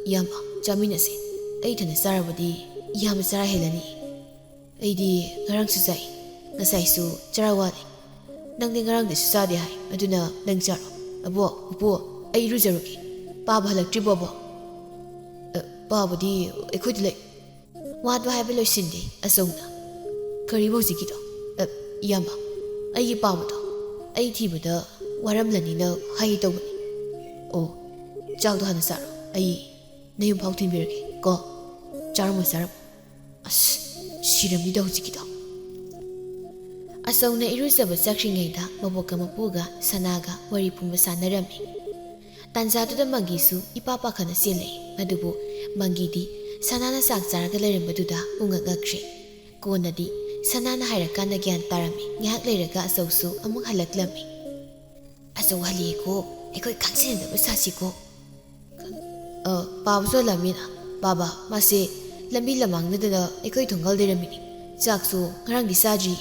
ꯏꯌꯥꯝꯕ ꯆꯥꯃꯤꯟꯅꯁꯦ ꯑꯩ ꯊꯅ ꯆꯥꯔꯕꯗꯤ ꯏꯌꯥꯝꯕ ꯆꯔꯥ ꯍꯦꯜꯂꯅꯤ ꯑꯩꯗꯤ ꯉꯔꯥꯡꯁꯨ ꯆꯥꯏ ꯉꯁꯥꯏꯁꯨ ꯆꯔꯥ ꯋꯥꯠꯂꯤ ꯅꯪꯗꯤ ꯉꯔꯥꯡꯗꯁꯨ ꯆꯥꯗꯦ ꯍꯥꯏ ꯑꯗꯨꯅ ꯅꯪ ꯆꯥꯔꯣ ꯑꯕꯣꯛ ꯄꯨꯄꯨ ꯑꯩ ꯏꯔꯨꯖꯔꯨꯒꯦ ꯄꯥꯕ ꯍꯜꯂꯛꯇ꯭ꯔꯤꯕꯣ ꯑꯕꯣꯛ ꯄꯥꯕꯗꯤ ꯑꯩꯈꯣꯏꯗ ꯂꯩ ꯋꯥꯗꯣ ꯍꯥꯏꯕ ꯂꯣꯏꯁꯤꯟꯗꯦ ꯑꯆꯧꯅ ꯀꯔꯤꯕ ꯍꯧꯖꯤꯛꯀꯤꯗꯣ ꯏꯌꯥꯝꯕ ꯑꯩꯒꯤ ꯄꯥꯕꯗꯣ ꯑꯩ ꯊꯤꯕꯗ ꯋꯥꯔꯝꯂꯅꯤꯅ ꯍꯥꯏꯒꯦ ꯇꯧꯕꯅꯤ ꯑꯣ ꯆꯥꯛꯗꯣ ꯍꯥꯟꯅ ꯆꯥꯔꯣ ꯑꯩ ꯅꯌꯨꯝ ꯐꯥꯎ ꯊꯤꯟꯕꯤꯔꯒꯦ ꯀꯣ ꯆꯥꯔꯝꯃꯣ ꯑꯁ ꯁꯤꯔꯝꯅꯤꯗ ꯍꯧꯖꯤꯛꯀꯤꯗꯣ ꯑꯆꯧꯅ ꯏꯔꯨꯖꯕ ꯆꯠꯈ꯭ꯔꯤꯉꯩꯗ ꯃꯕꯣꯛꯀ ꯃꯄꯨꯒ ꯁꯅꯥꯒ ꯋꯥꯔꯤ ꯄꯨꯡꯕ ꯁꯥꯟꯅꯔꯝꯃꯤ ꯇꯥꯟꯖꯥꯗꯨꯗ ꯃꯪꯒꯤꯁꯨ ꯏꯄꯥ ꯄꯥꯈꯠꯅ ꯆꯦꯜꯂꯛꯏ ꯑꯗꯨꯕꯨ ꯃꯪꯒꯤꯗꯤ ꯁꯅꯥꯅ ꯆꯥꯛ ꯆꯥꯔꯒ ꯂꯩꯔꯝꯕꯗꯨꯗ ꯎꯉꯛꯉꯛꯈ꯭ꯔꯦ ꯀꯣꯟꯅꯗꯤ ꯁꯅꯥꯅ ꯍꯥꯏꯔꯀꯥꯟꯗ ꯒ꯭ꯌꯥꯟ ꯇꯥꯔꯝꯃꯤ ꯉꯥꯏꯍꯥꯛ ꯂꯩꯔꯒ ꯑꯆꯧꯁꯨ ꯑꯃꯨꯛ ꯍꯜꯂꯛꯂꯝꯃꯤ ꯑꯆꯧ ꯍꯜꯂꯛꯑꯦꯀꯣ ꯑꯩꯈꯣꯏ ꯈꯪꯁꯤꯟꯅꯗꯕ ꯁꯥꯁꯤꯀꯣ ꯄꯥꯕꯁꯨ ꯍꯜꯂꯝꯃꯤꯅ ꯕꯥꯕꯥ ꯃꯥꯁꯦ ꯂꯝꯕꯤ ꯂꯝꯍꯥꯡꯅꯗꯅ ꯑꯩꯈꯣꯏ ꯊꯣꯡꯒꯥꯜ ꯂꯩꯔꯝꯃꯤꯅꯤ ꯆꯥꯛꯁꯨ ꯉꯔꯥꯡꯗꯤ ꯆꯥꯗ꯭ꯔꯤ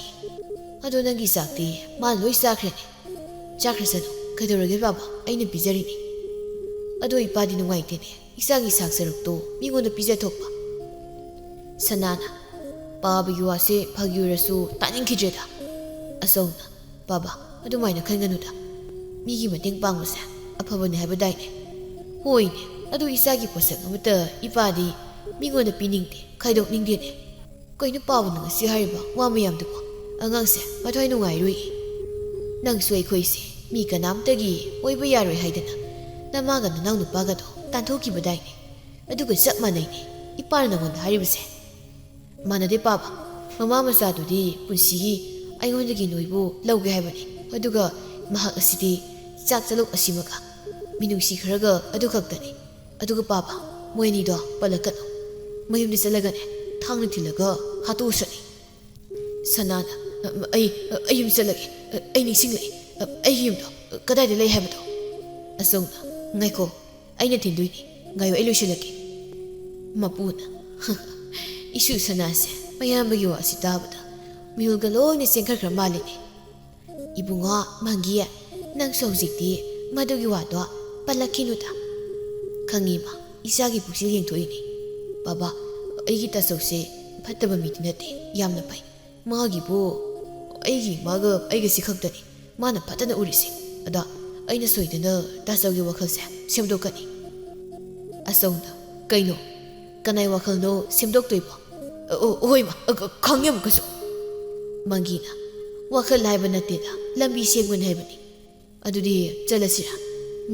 ꯑꯗꯣ ꯅꯪꯒꯤ ꯆꯥꯛꯇꯤ ꯃꯥꯅ ꯂꯣꯏ ꯆꯥꯈ꯭ꯔꯦꯅꯦ ꯆꯥꯈ꯭ꯔꯁꯅꯨ ꯀꯩꯗꯧꯔꯒꯦ ꯕꯥꯕꯥ ꯑꯩꯅ ꯄꯤꯖꯔꯤꯅꯤ ꯑꯗꯣ ꯏꯄꯥꯗꯤ ꯅꯨꯡꯉꯥꯏꯇꯦꯅꯦ ꯏꯆꯥꯒꯤ ꯆꯥꯛ ꯁꯔꯨꯛꯇꯣ ꯃꯤꯉꯣꯟꯗ ꯄꯤꯖꯊꯣꯛꯄ ꯁꯅꯥꯅ ꯄꯥꯕꯒꯤ ꯋꯥꯁꯦ ꯐꯥꯒꯤ ꯑꯣꯏꯔꯁꯨ ꯇꯥꯅꯤꯡꯈꯤꯗ꯭ꯔꯦꯗ ꯑꯆꯧꯅ ꯕꯥꯕꯥ ꯑꯗꯨꯃꯥꯏꯅ ꯈꯟꯒꯅꯨꯗ ꯃꯤꯒꯤ ꯃꯇꯦꯡ ꯄꯥꯡꯕꯁꯦ ꯑꯐꯕꯅꯤ ꯍꯥꯏꯕꯗꯥꯏꯅꯦ ꯍꯣꯏꯅꯦ ꯑꯗꯨ ꯏꯆꯥꯒꯤ ꯄꯣꯠꯁꯛ ꯑꯃꯠꯇ ꯏꯄꯥꯗꯤ ꯃꯤꯉꯣꯟꯗ ꯄꯤꯅꯤꯡꯗꯦ ꯈꯥꯏꯗꯣꯛꯅꯤꯡꯗꯦꯅꯦ ꯀꯩꯅꯣ ꯄꯥꯕꯅ ꯉꯁꯤ ꯍꯥꯏꯔꯤꯕ ꯋꯥ ꯃꯌꯥꯝꯗꯨꯕꯣ? ꯑꯉꯥꯡꯁꯦ ꯃꯊ꯭ꯋꯥꯏ ꯅꯨꯡꯉꯥꯏꯔꯣꯏ꯫ ꯅꯪꯁꯨ ꯑꯩꯈꯣꯏꯁꯦ ꯃꯤ ꯀꯅꯥꯝꯇꯒꯤ ꯑꯣꯏꯕ ꯌꯥꯔꯣꯏ ꯍꯥꯏꯗꯅ ꯅꯃꯥꯒ ꯅꯅꯥꯎ ꯅꯨꯄꯥꯒꯗꯣ ꯇꯥꯟꯊꯣꯛꯈꯤꯕꯗꯥꯏꯅꯦ꯫ ꯑꯗꯨꯒ ꯆꯞ ꯃꯥꯟꯅꯩꯅꯦ ꯏꯄꯥꯅ ꯅꯪꯉꯣꯟꯗ ꯍꯥꯏꯔꯤꯕꯁꯦ꯫ ꯃꯥꯟꯅꯗꯦ ꯄꯥꯕ, ꯃꯃꯥ ꯃꯆꯥꯗꯨꯗꯤ ꯄꯨꯟꯁꯤꯒꯤ ꯑꯩꯉꯣꯟꯗꯒꯤ ꯅꯣꯏꯕꯨ ꯂꯧꯒꯦ ꯍꯥꯏꯕꯅꯤ꯫ ꯑꯗꯨꯒ ꯃꯍꯥꯛ ꯑꯁꯤꯗꯤ ꯆꯥꯛ ꯆꯂꯨꯛ ꯑꯁꯤꯃꯒ ꯃꯤꯅꯨꯡꯁꯤ ꯈꯔꯒ ꯑꯗꯨ ꯈꯛꯇꯅꯤ꯫ ꯑꯗꯨꯒ ꯄꯥꯕ, ꯃꯣꯏ ꯑꯅꯤꯗꯣ ꯄꯜꯂꯛꯀꯅꯨ꯫ ꯃꯌꯨꯝꯗ ꯆꯠꯂꯒꯅꯦ ꯊꯥꯡꯅ ꯊꯤꯜꯂꯒ ꯍꯥꯠꯇꯣꯛꯎꯁꯅꯤ꯫ ꯁꯅꯥꯅ ꯑꯩ ꯌꯨꯝ ꯆꯠꯂꯒꯦ꯫ ꯑꯩ ꯅꯤꯡꯁꯤꯡꯂꯛꯏ, ꯑꯩꯒꯤ ꯌꯨꯝꯗꯣ ꯀꯗꯥꯏꯗ ꯂꯩ ꯍꯥꯏꯕꯗꯣ? ꯑꯆꯧꯅ ꯉꯥꯏꯈꯣ, ꯑꯩꯅ ꯊꯤꯟꯗꯣꯏꯅꯤ, ꯉꯥꯏꯌꯣ ꯑꯩ ꯂꯣꯏꯁꯤꯜꯂꯛꯀꯦ꯫ ꯃꯄꯨꯅ ꯏꯁꯨ ꯁꯅꯥꯁꯦ ꯃꯌꯥꯝꯕꯒꯤ ꯋꯥꯁꯤ ꯇꯥꯕꯗ ꯃꯤꯍꯨꯜꯒ ꯂꯣꯏꯅ ꯆꯦꯟꯈꯠꯈ꯭ꯔ ꯃꯥꯜꯂꯤꯅꯦ꯫ ꯏꯕꯨꯡꯉꯣ ꯃꯪꯒꯤ, ꯅꯪꯁꯨ ꯍꯧꯖꯤꯛꯇꯤ ꯃꯗꯨꯒꯤ ꯋꯥꯗꯣ ꯄꯜꯂꯛꯈꯤꯅꯨꯗ꯫ ꯈꯪꯉꯤꯃ, ꯏꯆꯥꯒꯤ ꯄꯨꯛꯆꯦꯜ ꯌꯦꯡꯊꯣꯛꯏꯅꯤ꯫ ꯕꯥꯕꯥ, ꯑꯩꯒꯤ ꯇꯥꯆꯧꯁꯦ ꯐꯠꯇꯕ ꯃꯤꯗꯤ ꯅꯠꯇꯦ, ꯌꯥꯝꯅ ꯐꯩ꯫ ꯃꯥꯒꯤꯕꯨ ꯑꯩꯒꯤ ꯏꯃꯥꯒ ꯑꯩꯒꯁꯤ ꯈꯛꯇꯅꯤ ꯃꯥꯅ ꯐꯠꯇꯅ ꯎꯔꯤꯁꯤ꯫ ꯑꯗ ꯑꯩꯅ ꯁꯣꯏꯗꯅ ꯇꯥꯆꯧꯒꯤ ꯋꯥꯈꯜꯁꯦ ꯁꯦꯝꯗꯣꯛꯀꯅꯤ꯫ ꯑꯆꯧꯅ ꯀꯩꯅꯣ? ꯀꯅꯥꯏ ꯋꯥꯈꯜꯅꯣ ꯁꯦꯝꯗꯣꯛꯇꯣꯏꯕꯣ? ꯍꯣꯏꯃ, ꯈꯪꯉꯦ ꯑꯃꯨꯛꯀꯁꯨ꯫ ꯃꯪꯒꯤꯅ ꯋꯥꯈꯜ ꯍꯥꯏꯕ ꯅꯠꯇꯦꯗ, ꯂꯝꯕꯤ ꯁꯦꯝꯒꯅꯤ ꯍꯥꯏꯕꯅꯤ꯫ ꯑꯗꯨꯗꯤ ꯆꯠꯂꯁꯤꯔꯥ?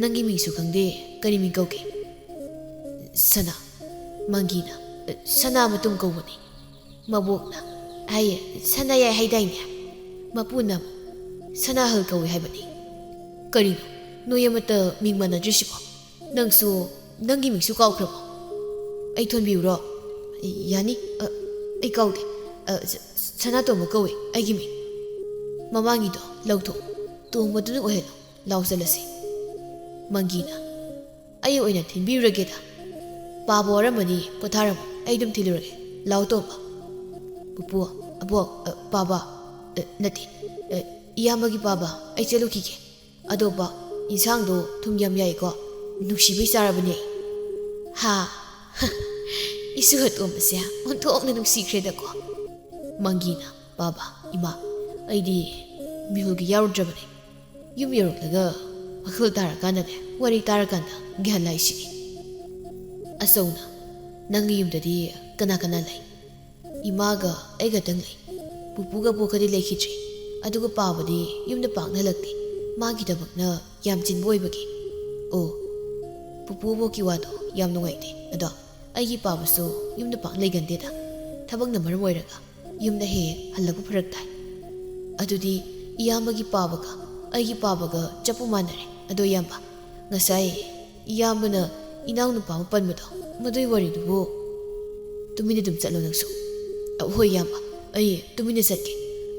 ꯅꯪꯒꯤ ꯃꯤꯡꯁꯨ ꯈꯪꯗꯦ, ꯀꯔꯤ ꯃꯤꯡ ꯀꯧꯒꯦ? ꯁꯅꯥ꯫ ꯃꯪꯒꯤꯅ ꯁꯅꯥ ꯃꯇꯨꯝ ꯀꯧꯕꯅꯤ꯫ ꯃꯕꯣꯛꯅ ꯍꯥꯏꯌꯦ ꯁꯅꯥꯌꯥꯏ ꯍꯥꯏꯗꯥꯏꯅꯦ꯫ ꯃꯄꯨꯅ ꯁꯅꯥꯍꯜ ꯀꯧꯏ ꯍꯥꯏꯕꯅꯤ꯫ ꯀꯔꯤꯅꯣ ꯅꯣꯏ ꯑꯃꯠꯇ ꯃꯤꯡ ꯃꯥꯟꯅꯗ꯭ꯔꯤꯁꯤꯕꯣ? ꯅꯪꯁꯨ ꯅꯪꯒꯤ ꯃꯤꯡꯁꯨ ꯀꯥꯎꯈ꯭ꯔꯕꯣ? ꯑꯩ ꯊꯣꯟꯕꯤꯌꯨꯔꯣ? ꯌꯥꯅꯤ, ꯑꯩ ꯀꯥꯎꯗꯦ꯫ ꯁꯅꯥꯇꯣꯝꯕ ꯀꯧꯏ ꯑꯩꯒꯤ ꯃꯤꯡ꯫ ꯃꯃꯥꯡꯒꯤꯗꯣ ꯂꯧꯊꯣꯛ, ꯇꯣꯝꯕꯗꯨꯅ ꯑꯣꯏꯍꯜꯂꯣ꯫ ꯂꯥꯎ ꯆꯠꯂꯁꯤ꯫ ꯃꯪꯒꯤꯅ ꯑꯩ ꯑꯣꯏꯅ ꯊꯤꯟꯕꯤꯔꯨꯔꯒꯦꯗ꯫ ꯄꯥꯕ ꯋꯥꯔꯝꯃꯅꯤ, ꯄꯣꯊꯥꯔꯝꯃꯣ, ꯑꯩ ꯑꯗꯨꯝ ꯊꯤꯜꯂꯨꯔꯒꯦ꯫ ꯂꯥꯎ ꯇꯣꯝꯕ꯫ ꯄꯨꯄꯨ, ꯑꯕꯣꯛ, ꯄꯥꯕ, ꯅꯠꯇꯦ, ꯏꯌꯥꯝꯕꯒꯤ ꯄꯥꯕ, ꯑꯩ ꯆꯠꯂꯨꯈꯤꯒꯦ꯫ ꯑꯗꯣ ꯏꯟꯁꯥꯡꯗꯣ ꯊꯨꯝ ꯌꯥꯝ ꯌꯥꯏꯀꯣ, ꯅꯨꯡꯁꯤꯕꯩ ꯆꯥꯔꯕꯅꯦ꯫ ꯍꯥ, ꯏꯁꯨ ꯑꯇꯣꯝꯕꯁꯦ ꯑꯣꯟꯊꯣꯛꯅ ꯅꯨꯡꯁꯤꯈ꯭ꯔꯦꯗꯀꯣ꯫ ꯃꯪꯒꯤꯅ ꯕꯥꯕꯥ, ꯏꯃꯥ, ꯑꯩꯗꯤ ꯃꯤꯍꯨꯜꯒꯤ ꯌꯥꯎꯔꯨꯗ꯭ꯔꯕꯅꯦ꯫ ꯌꯨꯝ ꯌꯧꯔꯛꯂꯒ ꯋꯥꯈꯜ ꯇꯥꯔꯀꯥꯟꯗꯅꯦ, ꯋꯥꯔꯤ ꯇꯥꯔꯀꯥꯟꯗ ꯒ꯭ꯌꯥꯟ ꯂꯥꯛꯏꯁꯤꯅꯤ꯫ ꯑꯆꯧꯅ ꯅꯪꯒꯤ ꯌꯨꯝꯗꯗꯤ ꯀꯅꯥ ꯀꯅꯥ ꯂꯩ? ꯏꯃꯥꯒ ꯑꯩꯒꯇꯪ ꯂꯩ꯫ ꯄꯨꯄꯨꯒ ꯄꯣꯛꯀꯗꯤ ꯂꯩꯈꯤꯗ꯭ꯔꯤ꯫ ꯑꯗꯨꯒ ꯄꯥꯕꯗꯤ ꯌꯨꯝꯗ ꯄꯥꯛꯅ ꯍꯜꯂꯛꯇꯦ, ꯃꯥꯒꯤ ꯊꯕꯛꯅ ꯌꯥꯝ ꯆꯤꯟꯕ ꯑꯣꯏꯕꯒꯤ꯫ ꯑꯣ, ꯄꯨꯄꯨ ꯕꯣꯛꯀꯤ ꯋꯥꯗꯣ ꯌꯥꯝ ꯅꯨꯡꯉꯥꯏꯇꯦ꯫ ꯑꯗꯣ ꯑꯩꯒꯤ ꯄꯥꯕꯁꯨ ꯌꯨꯝꯗ ꯄꯥꯛ ꯂꯩꯒꯟꯗꯦꯗ, ꯊꯕꯛꯅ ꯃꯔꯝ ꯑꯣꯏꯔꯒ ꯌꯨꯝꯗ ꯍꯦꯛ ꯍꯜꯂꯛꯄ ꯐꯔꯛ ꯇꯥꯏ꯫ ꯑꯗꯨꯗꯤ ꯏꯌꯥꯝꯕꯒꯤ ꯄꯥꯕꯒ ꯑꯩꯒꯤ ꯄꯥꯕꯒ ꯆꯞꯄꯨ ꯃꯥꯟꯅꯔꯦ꯫ ꯑꯗꯣ ꯏꯌꯥꯝꯕ, ꯉꯁꯥꯏ ꯏꯌꯥꯝꯕꯅ ꯏꯅꯥꯎꯅꯨꯄꯥ ꯑꯃ ꯄꯟꯕꯗꯣ, ꯃꯗꯨꯒꯤ ꯋꯥꯔꯤꯗꯨꯕꯨ ꯇꯨꯃꯤꯟꯅ ꯑꯗꯨꯝ ꯆꯠꯂꯣ ꯅꯪꯁꯨ꯫ ꯍꯣꯏ ꯏꯌꯥꯝꯕ, ꯑꯩ ꯇꯨꯃꯤꯟꯅ ꯆꯠꯀꯦ꯫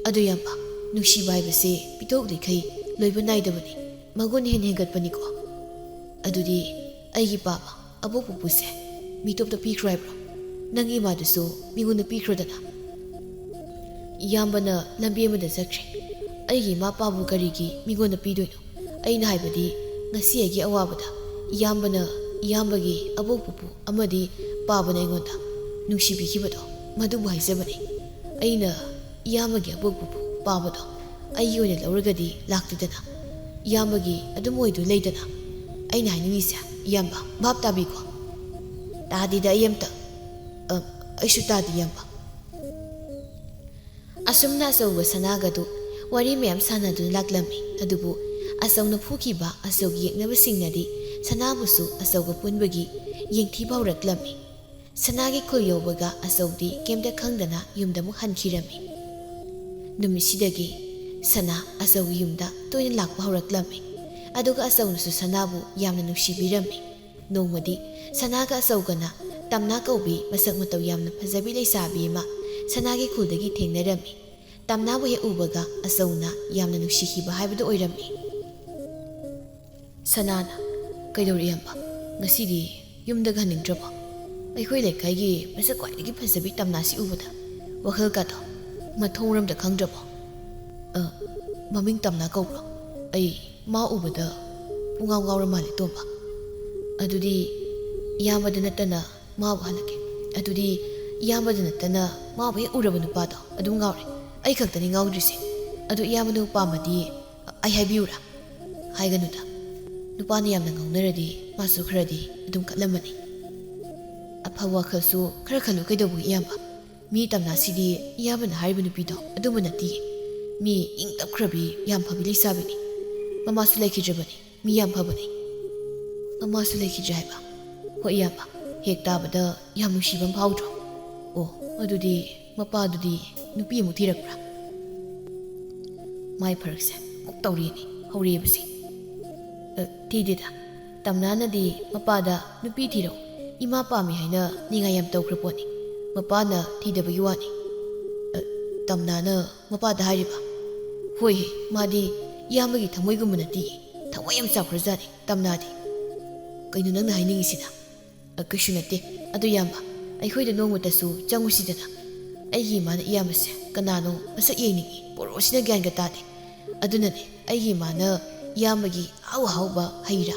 ꯑꯗꯣ ꯏꯌꯥꯝꯕ, ꯅꯨꯡꯁꯤꯕ ꯍꯥꯏꯕꯁꯦ ꯄꯤꯊꯣꯛꯂꯤꯈꯩ ꯂꯣꯏꯕ ꯅꯥꯏꯗꯕꯅꯤ, ꯃꯒꯨꯟ ꯍꯦꯟꯒꯠꯄꯅꯤꯀꯣ꯫ ꯑꯗꯨꯗꯤ ꯑꯩꯒꯤ ꯄꯥꯕ ꯑꯕꯣꯛ ꯄꯨꯄꯨꯁꯦ ꯃꯤꯇꯣꯞꯇ ꯄꯤꯈ꯭ꯔꯣ ꯍꯥꯏꯕ꯭ꯔꯣ? ꯅꯪꯒꯤ ꯏꯃꯥꯗꯨꯁꯨ ꯃꯤꯉꯣꯟꯗ ꯄꯤꯈ꯭ꯔꯣꯗꯅ꯫ ꯏꯌꯥꯝꯕꯅ ꯂꯝꯕꯤ ꯑꯃꯗ ꯆꯠꯈ꯭ꯔꯦ, ꯑꯩꯒꯤ ꯏꯃꯥ ꯄꯥꯕꯨ ꯀꯔꯤꯒꯤ ꯃꯤꯉꯣꯟꯗ ꯄꯤꯗꯣꯏꯅꯣ? ꯑꯩꯅ ꯍꯥꯏꯕꯗꯤ ꯉꯁꯤ ꯑꯩꯒꯤ ꯑꯋꯥꯕꯗ ꯏꯌꯥꯝꯕꯅ ꯏꯌꯥꯝꯕꯒꯤ ꯑꯕꯣꯛ ꯄꯨꯄꯨ ꯑꯃꯗꯤ ꯄꯥꯕꯅ ꯑꯩꯉꯣꯟꯗ ꯅꯨꯡꯁꯤꯕꯤꯈꯤꯕꯗꯣ, ꯃꯗꯨꯕꯨ ꯍꯥꯏꯖꯕꯅꯤ꯫ ꯑꯩꯅ ꯏꯌꯥꯝꯕꯒꯤ ꯑꯕꯣꯛ ꯄꯨꯄꯨ ꯄꯥꯕꯗꯣ ꯑꯩꯒꯤ ꯑꯣꯏꯅ ꯂꯧꯔꯒꯗꯤ ꯂꯥꯛꯇꯦꯗꯅ, ꯏꯌꯥꯝꯕꯒꯤ ꯑꯗꯨꯝ ꯑꯣꯏꯗꯨ ꯂꯩꯗꯅ꯫ ꯑꯩꯅ ꯍꯥꯏꯅꯤꯡꯉꯤꯁꯦ ꯏꯌꯥꯝꯕ ꯚꯥꯞ ꯇꯥꯕꯤꯀꯣ? ꯇꯥꯗꯦꯗ ꯑꯩ ꯑꯝꯇ꯫ ꯑꯩꯁꯨ ꯇꯥꯗꯦ ꯏꯌꯥꯝꯕ꯫ ꯑꯁꯨꯝꯅ ꯑꯆꯧꯒ ꯁꯅꯥꯒꯗꯨ ꯋꯥꯔꯤ ꯃꯌꯥꯝ ꯁꯥꯟꯅꯗꯨꯅ ꯂꯥꯛꯂꯝꯃꯤ꯫ ꯑꯗꯨꯕꯨ ꯑꯆꯧꯅ ꯐꯨꯈꯤꯕ ꯑꯆꯧꯒꯤ ꯌꯦꯛꯅꯕꯁꯤꯡꯅꯗꯤ ꯁꯅꯥꯕꯨꯁꯨ ꯑꯆꯧꯒ ꯄꯨꯟꯕꯒꯤ ꯌꯦꯡꯊꯤꯕ ꯍꯧꯔꯛꯂꯝꯃꯤ꯫ ꯁꯅꯥꯒꯤ ꯈꯨꯜ ꯌꯧꯕꯒ ꯑꯆꯧꯗꯤ ꯀꯩꯝꯇ ꯈꯪꯗꯅ ꯌꯨꯝꯗ ꯑꯃꯨꯛ ꯍꯟꯈꯤꯔꯝꯃꯤ꯫ ꯅꯨꯃꯤꯠꯁꯤꯗꯒꯤ ꯁꯅꯥ ꯑꯆꯧꯒꯤ ꯌꯨꯝꯗ ꯇꯣꯏꯅ ꯂꯥꯛꯄ ꯍꯧꯔꯛꯂꯝꯃꯤ꯫ ꯑꯗꯨꯒ ꯑꯆꯧꯅꯁꯨ ꯁꯅꯥꯕꯨ ꯌꯥꯝꯅ ꯅꯨꯡꯁꯤꯕꯤꯔꯝꯃꯤ꯫ ꯅꯣꯡꯃꯗꯤ ꯁꯅꯥꯒ ꯑꯆꯧꯒꯅ ꯇꯝꯅꯥ ꯀꯧꯕꯤ ꯃꯁꯛ ꯃꯇꯧ ꯌꯥꯝꯅ ꯐꯖꯕꯤ ꯂꯩꯁꯥꯕꯤ ꯑꯃ ꯁꯅꯥꯒꯤ ꯈꯨꯜꯗꯒꯤ ꯊꯦꯡꯅꯔꯝꯃꯤ꯫ ꯇꯝꯅꯥꯕꯨ ꯍꯦꯛ ꯎꯕꯒ ꯑꯆꯧꯅ ꯌꯥꯝꯅ ꯅꯨꯡꯁꯤꯈꯤꯕ ꯍꯥꯏꯕꯗꯨ ꯑꯣꯏꯔꯝꯃꯤ꯫ ꯁꯅꯥꯅ ꯀꯩꯗꯧꯔꯤ ꯏꯌꯥꯝꯕ, ꯉꯁꯤꯗꯤ ꯌꯨꯝꯗꯒ ꯍꯟꯅꯤꯡꯗ꯭ꯔꯕꯣ? ꯑꯩꯈꯣꯏ ꯂꯩꯀꯥꯏꯒꯤ ꯃꯁꯛ ꯈ꯭ꯋꯥꯏꯗꯒꯤ ꯐꯖꯕꯤ ꯇꯝꯅꯥꯁꯤ ꯎꯕꯗ ꯋꯥꯈꯜꯀꯥꯗꯣ ꯃꯊꯣꯡ ꯃꯔꯝꯗ ꯈꯪꯗ꯭ꯔꯕꯣ? ꯃꯃꯤꯡ ꯇꯝꯅꯥ ꯀꯧꯕ꯭ꯔꯣ? ꯑꯩ ꯃꯥ ꯎꯕꯗ ꯄꯨꯡꯉꯥꯎ ꯉꯥꯎꯔ ꯃꯥꯜꯂꯦ ꯇꯣꯝꯕ꯫ ꯑꯗꯨꯗꯤ ꯏꯌꯥꯝꯕꯗ ꯅꯠꯇꯅ ꯃꯥꯕꯨ ꯍꯜꯂꯛꯀꯦ꯫ ꯑꯗꯨꯗꯤ ꯏꯌꯥꯝꯕꯗ ꯅꯠꯇꯅ ꯃꯥꯕꯨ ꯍꯦꯛ ꯎꯔꯕ ꯅꯨꯄꯥꯗꯣ ꯑꯗꯨꯝ ꯉꯥꯎꯔꯦ, ꯑꯩ ꯈꯛꯇꯅꯤ ꯉꯥꯎꯗ꯭ꯔꯤꯁꯦ꯫ ꯑꯗꯨ ꯏꯌꯥꯝꯕꯅ ꯄꯥꯝꯃꯗꯤ ꯑꯩ ꯍꯥꯏꯕꯤꯌꯨꯔꯥ? ꯍꯥꯏꯒꯅꯨꯗ, ꯅꯨꯄꯥꯅ ꯌꯥꯝꯅ ꯉꯥꯎꯅꯔꯗꯤ ꯃꯥꯁꯨ ꯈꯔꯗꯤ ꯑꯗꯨꯝ ꯈꯠꯂꯝꯃꯅꯤ꯫ ꯑꯐꯕ ꯋꯥꯈꯜꯁꯨ ꯈꯔ ꯈꯜꯂꯨ ꯀꯩꯗꯧꯕꯒꯤ ꯏꯌꯥꯝꯕ? ꯃꯤ ꯇꯝꯅꯥꯁꯤꯗꯤ ꯏꯌꯥꯝꯕꯅ ꯍꯥꯏꯔꯤꯕ ꯅꯨꯄꯤꯗꯣ ꯑꯗꯨꯝꯕ ꯅꯠꯇꯤꯌꯦ ꯃꯤ ꯏꯪ ꯇꯞꯈ꯭ꯔꯕꯤ ꯌꯥꯝ ꯐꯕꯤ ꯂꯩꯁꯥꯕꯤꯅꯤ ꯃꯃꯥꯁꯨ ꯂꯩꯈꯤꯗ꯭ꯔꯕꯅꯤ ꯃꯤ ꯌꯥꯝ ꯐꯕꯅꯤ ꯃꯃꯥꯁꯨ ꯂꯩꯈꯤꯗ꯭ꯔꯦ ꯍꯥꯏꯕ ꯍꯣꯏ ꯏꯌꯥꯝꯕ ꯍꯦꯛ ꯇꯥꯕꯗ ꯌꯥꯝ ꯅꯨꯡꯁꯤꯕ ꯑꯃ ꯐꯥꯎꯗ꯭ꯔꯣ ꯑꯣ ꯑꯗꯨꯗꯤ ꯃꯄꯥꯗꯨꯗꯤ ꯅꯨꯄꯤ ꯑꯃꯨꯛ ꯊꯤꯔꯛꯄ꯭ꯔꯥ ꯃꯥꯏ ꯐꯔꯛꯁꯦ ꯑꯃꯨꯛ ꯇꯧꯔꯤꯅꯤ ꯍꯧꯔꯛꯑꯦꯕꯁꯤ ꯊꯤꯗꯦꯗ ꯇꯝꯅꯥꯅꯗꯤ ꯃꯄꯥꯗ ꯅꯨꯄꯤ ꯊꯤꯔꯛꯎ ꯏꯃꯥ ꯄꯥꯝꯃꯤ ꯍꯥꯏꯅ ꯅꯤꯡꯉꯥꯏ ꯌꯥꯝ ꯇꯧꯈ꯭ꯔ ꯄꯣꯠꯅꯤ ꯃꯄꯥꯅ ꯊꯤꯗꯕꯒꯤ ꯋꯥꯅꯤ ꯇꯝꯅꯥꯅ ꯃꯄꯥꯗ ꯍꯥꯏꯔꯤꯕ ꯍꯣꯏꯍꯦ ꯃꯥꯗꯤ ꯏꯌꯥꯝꯕꯒꯤ ꯊꯃꯣꯏꯒꯨꯝꯕ ꯅꯠꯇꯤꯌꯦ ꯊꯃꯣꯏ ꯌꯥꯝ ꯆꯥꯎꯈ꯭ꯔꯖꯥꯠꯅꯤ ꯇꯝꯅꯥꯗꯤ ꯀꯩꯅꯣ ꯅꯪꯅ ꯍꯥꯏꯅꯤꯡꯉꯤꯁꯤꯅ ꯀꯩꯁꯨ ꯅꯠꯇꯦ ꯑꯗꯨ ꯏꯌꯥꯝꯕ ꯑꯩꯈꯣꯏꯗ ꯅꯣꯡꯃꯇꯁꯨ ꯆꯪꯉꯨꯁꯤꯗꯅ ꯑꯩꯒꯤ ꯏꯃꯥꯅ ꯏꯌꯥꯝꯕꯁꯦ ꯀꯅꯥꯅꯣ ꯃꯁꯛ ꯌꯦꯡꯅꯤꯡꯉꯤ ꯄꯣꯔꯣꯁꯤꯅ ꯒ꯭ꯌꯥꯟꯒ ꯇꯥꯗꯦ ꯑꯗꯨꯅꯅꯦ ꯑꯩꯒꯤ ꯏꯃꯥꯅ ꯏꯌꯥꯝꯕꯒꯤ ꯑꯍꯥꯎ ꯑꯍꯥꯎꯕ ꯍꯩꯔꯥ